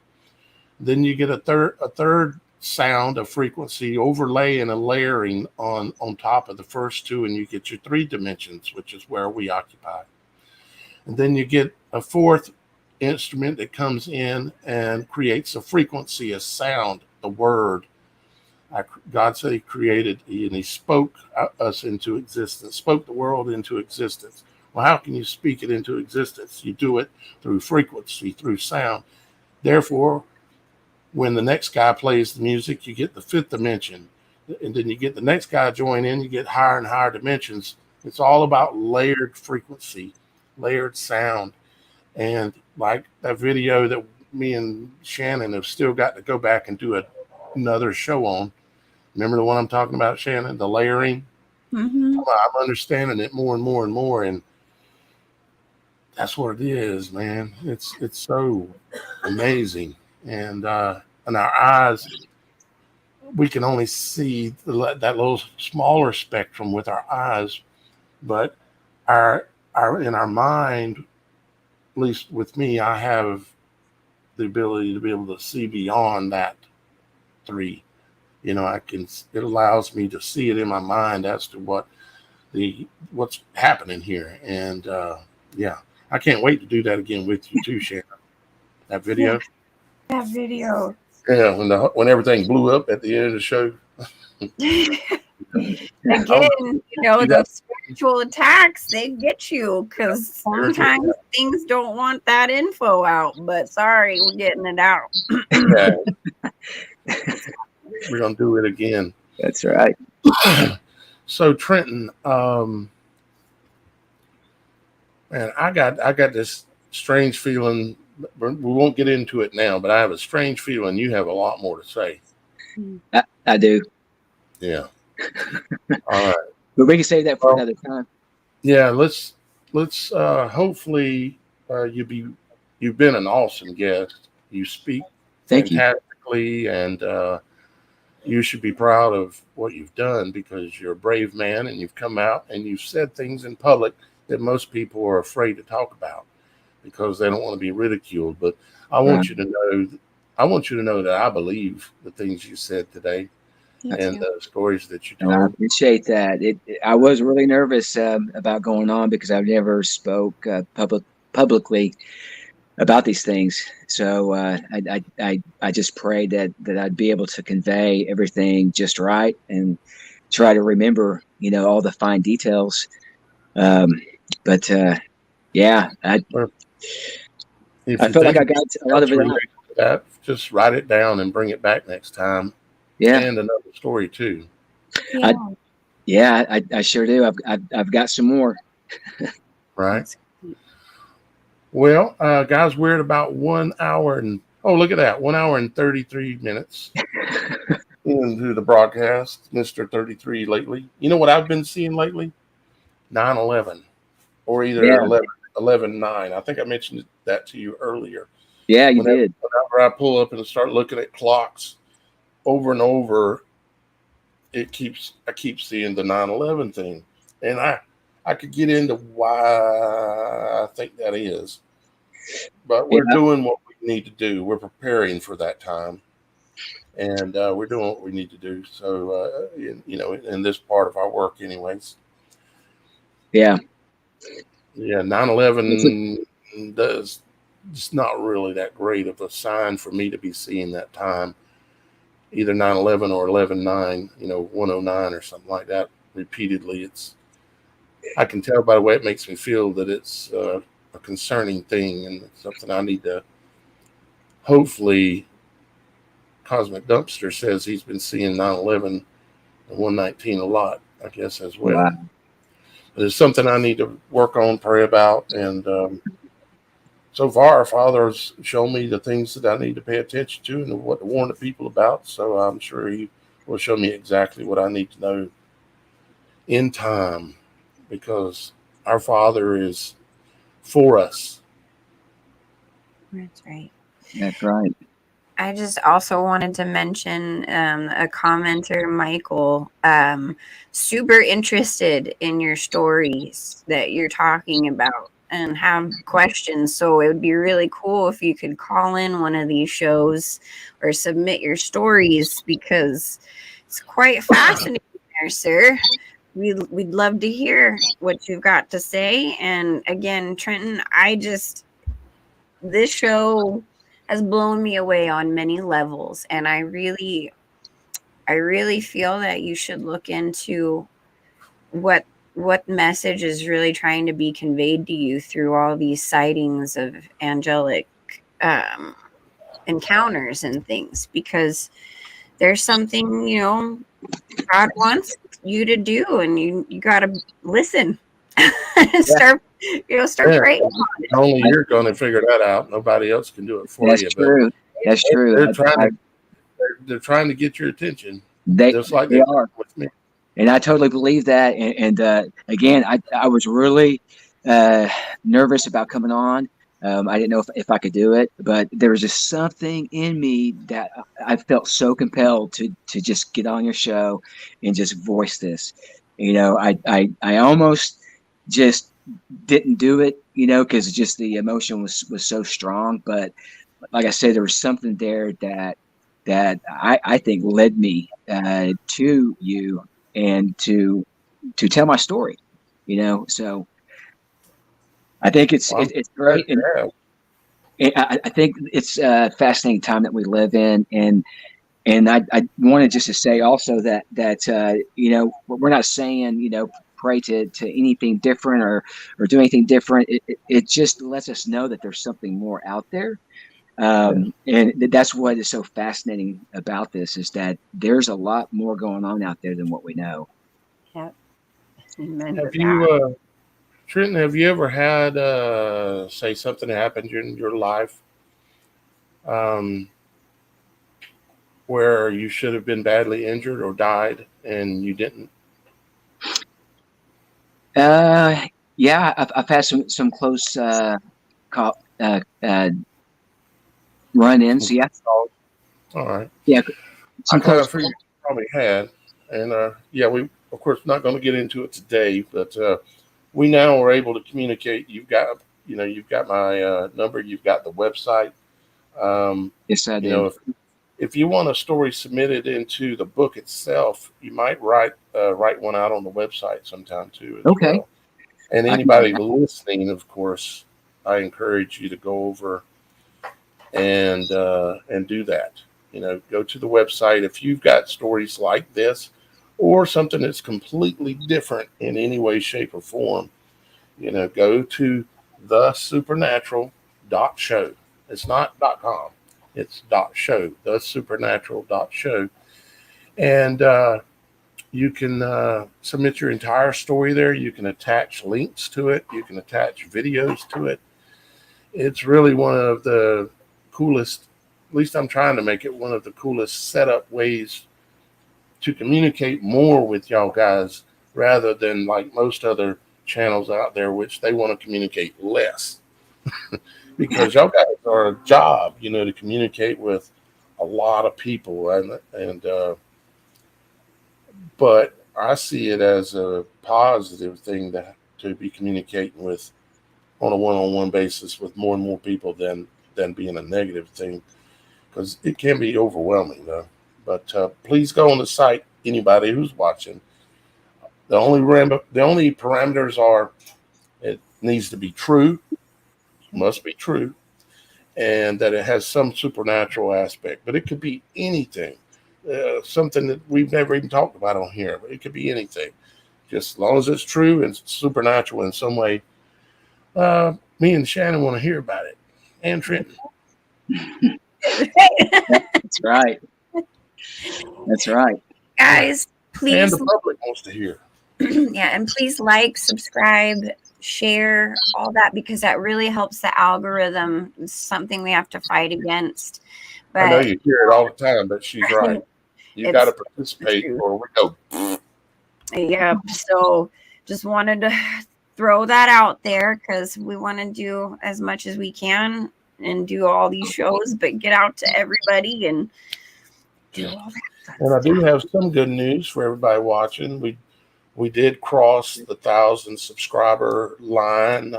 Then you get a third sound, a frequency overlaying and layering on top of the first two, and you get your three dimensions, which is where we occupy. And then you get a fourth instrument that comes in and creates a frequency, a sound, the word. God said he created, and he spoke us into existence, spoke the world into existence. Well, how can you speak it into existence? You do it through frequency, through sound. Therefore, when the next guy plays the music, you get the fifth dimension. And then you get the next guy join in, you get higher and higher dimensions. It's all about layered frequency, layered sound. And like that video that me and Shannon have still got to go back and do another show on. Remember the one I'm talking about, Shannon? The layering? Mm-hmm. I'm understanding it more and more and more. And that's what it is, man. It's so amazing. And our eyes, we can only see that little smaller spectrum with our eyes, but in our mind, at least with me, I have the ability to be able to see beyond that three. it allows me to see it in my mind as to what's happening here. And yeah, I can't wait to do that again with you too, Shannon. That video. That video. Yeah, when everything blew up at the end of the show. Again, those spiritual attacks, they get you because sometimes things don't want that info out. But sorry, we're getting it out. Yeah. We're gonna do it again. That's right. So Trenton, man, I got this strange feeling. We won't get into it now, but I have a strange feeling you have a lot more to say. I do. Yeah. All right. But we can save that for another time. Yeah, let's hopefully you've been an awesome guest. You speak fantastically, and you should be proud of what you've done because you're a brave man and you've come out and you've said things in public that most people are afraid to talk about because they don't want to be ridiculed. But I want you to know that I believe the things you said today. And the stories that you told. I appreciate that. I was really nervous about going on because I've never spoke publicly about these things. So I just prayed that I'd be able to convey everything just right and try to remember, all the fine details. But yeah, I felt like I got a lot of it out. Just write it down and bring it back next time. Yeah, and another story too. I sure do. I've got some more. Right. Well, guys, we're at about 1 hour and look at that, 1 hour and 33 minutes into the broadcast. Mr. 33 lately. You know what I've been seeing lately? 9/11, or either 11/9. I think I mentioned that to you earlier. Yeah, you did. Whenever I pull up and start looking at clocks. Over and over, I keep seeing the 9/11 thing, and I could get into why I think that is, but we're doing what we need to do. We're preparing for that time, and we're doing what we need to do. So, in this part of our work, anyways. Yeah. 9/11 it's not really that great of a sign for me to be seeing that time. Either 9/11 or 11/9, 109 or something like that repeatedly. I can tell by the way it makes me feel that it's a concerning thing and it's something I need to, hopefully, Cosmic Dumpster says he's been seeing 9/11 and 119 a lot, I guess, as well. Wow. But it's something I need to work on, pray about, and so far, Father's shown me the things that I need to pay attention to and what to warn the people about. So I'm sure he will show me exactly what I need to know in time because our Father is for us. That's right. That's right. I just also wanted to mention a commenter, Michael, super interested in your stories that you're talking about. And have questions. So it would be really cool if you could call in one of these shows or submit your stories because it's quite fascinating there, sir. We'd love to hear what you've got to say. And again, Trenton, this show has blown me away on many levels. And I really feel that you should look into what message is really trying to be conveyed to you through all these sightings of angelic encounters and things, because there's something, God wants you to do, and you got to listen and start praying on it. Only you're going to figure that out. Nobody else can do it for you. True. That's true. They're trying to get your attention. Just like they are with me. And I totally believe that. And again, I was really nervous about coming on. I didn't know if I could do it, but there was just something in me that I felt so compelled to just get on your show and just voice this. I almost just didn't do it, because just the emotion was so strong. But like I said, there was something there that that I think led me to you and to tell my story. So I think it's Well, it's great, and yeah. I think it's a fascinating time that we live in, and I wanted just to say also that we're not saying pray to anything different or do anything different. It just lets us know that there's something more out there. And that's what is so fascinating about this, is that there's a lot more going on out there than what we know. Yep. Amen to Have that. you, Trenton, have you ever had, say, something happened in your life um, where you should have been badly injured or died and you didn't? Yeah, I've had some close call, run-ins. Yeah, All right. yeah, I some kind close. of figured you probably had. And yeah, we, of course, not going to get into it today, but we now are able to communicate. You've got my number, you've got the website. Um, Yes, I you do. know, if you want a story submitted into the book itself, you might write one out on the website sometime too as Okay, well. And I can do anybody that. listening, of course, I encourage you to go over and do that. Go to the website if you've got stories like this or something that's completely different in any way, shape, or form. Go to thesupernatural.show. It's not .com. It's .show. Thesupernatural.show, and you can submit your entire story there. You can attach links to it. You can attach videos to it. It's really one of the coolest, at least I'm trying to make it one of the coolest setup ways to communicate more with y'all guys rather than like most other channels out there, which they want to communicate less because y'all guys are a job, to communicate with a lot of people. And but I see it as a positive thing to be communicating with on a one-on-one basis with more and more people than being a negative thing, because it can be overwhelming though. But please go on the site, anybody who's watching. The only parameters are it needs to be true, must be true, and that it has some supernatural aspect. But it could be anything, something that we've never even talked about on here. But it could be anything, just as long as it's true and supernatural in some way. Me and Shannon want to hear about it, and Trenton. That's right. That's right. Guys, And please, the public wants to hear. yeah, and please like, subscribe, share, all that, because that really helps the algorithm. It's something we have to fight against. I know But you hear it all the time, but she's right. You got to it's participate, true. or we go. Yep. So just wanted to throw that out there because we want to do as much as we can and do all these shows, but get out to everybody and do all that. And I do have some good news for everybody watching. We did cross the 1,000 subscriber line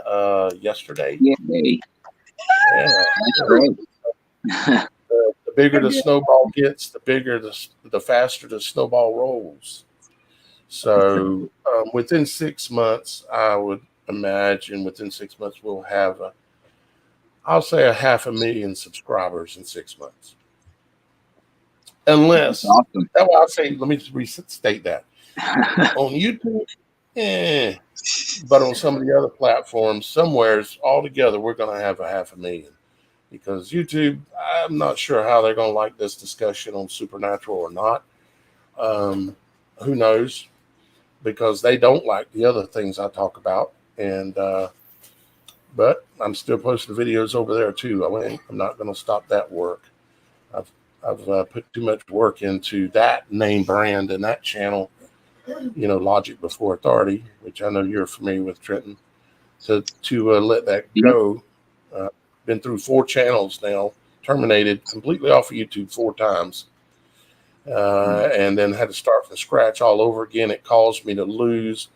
yesterday. Yay. Yeah. That's great. The bigger the snowball gets, the faster the snowball rolls. So within 6 months, I would imagine within 6 months we'll have I'll say 500,000 subscribers in 6 months. Unless, That's awesome. I'll say, let me just restate that. On YouTube, but on some of the other platforms, somewheres altogether, we're going to have 500,000. Because YouTube, I'm not sure how they're going to like this discussion on supernatural or not. Who knows? Because they don't like the other things I talk about. And but I'm still posting videos over there too. I'm not going to stop that work. I've put too much work into that name brand and that channel, Logic Before Authority, which I know you're familiar with, Trenton, to let that go. Been through 4 channels now, terminated completely off of YouTube 4 times, and then had to start from scratch all over again. It caused me to lose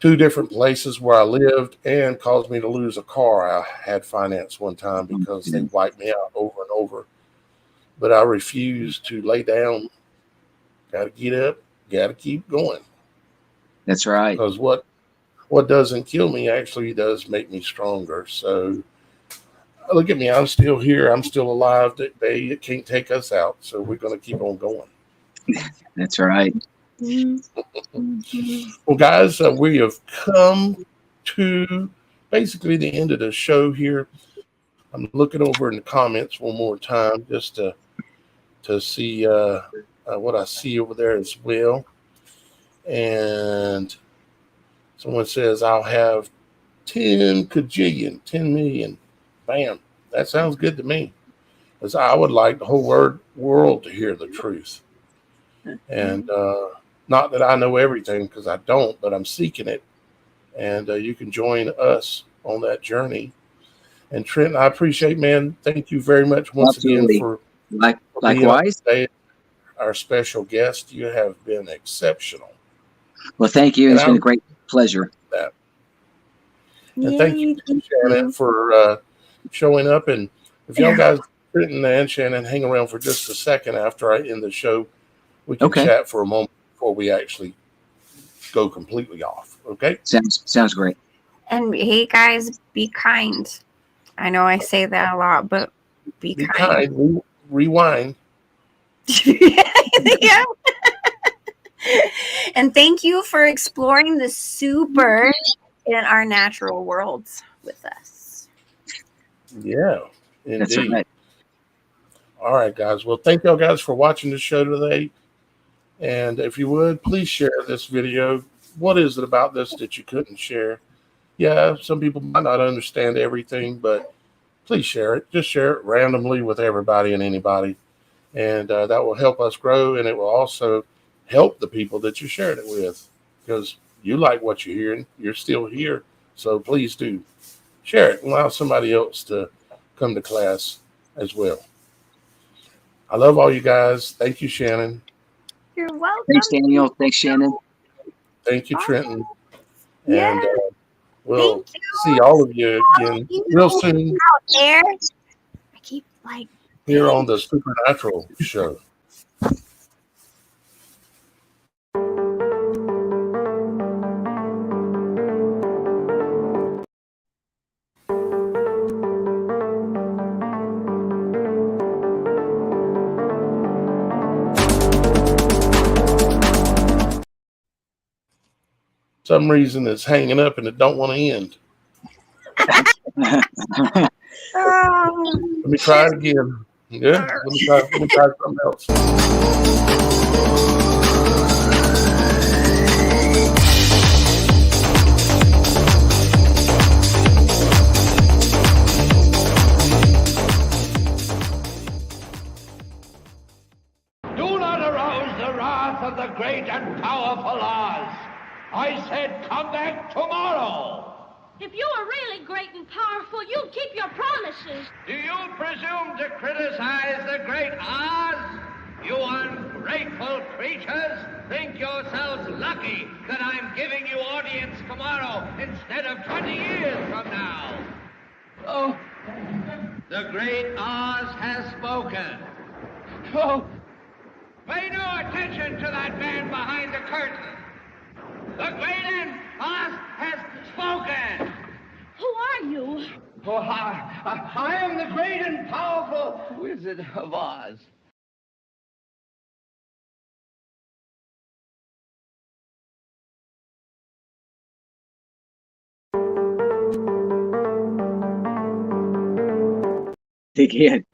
2 different places where I lived and caused me to lose a car I had financed one time because they wiped me out over and over. but I refuse to lay down. Got to get up, got to keep going. That's right. Because what doesn't kill me actually does make me stronger. So look at me, I'm still here, I'm still alive. They can't take us out, so we're going to keep on going. That's right. Well, guys, we have come to basically the end of the show here. I'm looking over in the comments one more time just to see what I see over there as well. And someone says, I'll have 10 kajillion, 10 million. Bam. That sounds good to me. Because I would like the whole world to hear the truth. And not that I know everything, because I don't, but I'm seeking it. And you can join us on that journey. And Trenton, I appreciate, man. Thank you very much once Absolutely. again for Likewise. being our special guest. You have been exceptional. Well, thank you. It's been a great pleasure. And thank you, Shannon, for showing up. And if y'all guys, Trenton and Shannon, hang around for just a second after I end the show, we can chat for a moment before we actually go completely off. Okay? Sounds great. And hey, guys, be kind. I know I say that a lot, but be kind. Rewind. Yeah. And thank you for exploring the super in our natural worlds with us. Yeah, indeed. That's right. All right, guys. Well, thank y'all guys for watching the show today. And if you would, please share this video. What is it about this that you couldn't share? Yeah, some people might not understand everything, but please share it. Just share it randomly with everybody and anybody. And that will help us grow, and it will also help the people that you shared it with, because you like what you're hearing. You're still here, so please do share it and allow somebody else to come to class as well. I love all you guys. Thank you, Shannon. You're welcome. Thanks, Daniel. Thanks, Shannon. Thank you, Trenton. Yeah. And we'll see all of you again real soon out there. I keep here on the Supernatural Show. Some reason it's hanging up and it don't want to end. Let me try it again. Yeah, let me try something else. Do not arouse the wrath of the great and powerful Oz. I said come back tomorrow. If you are really great and powerful, you'd keep your promises. Do you presume to criticize the great Oz? You ungrateful creatures think yourselves lucky that I'm giving you audience tomorrow instead of 20 years from now. Oh, the great Oz has spoken. Oh, pay no attention to that man behind the curtain. The great Oz has spoken. Who are you? Oh, I am the great and powerful Wizard of Oz. Again.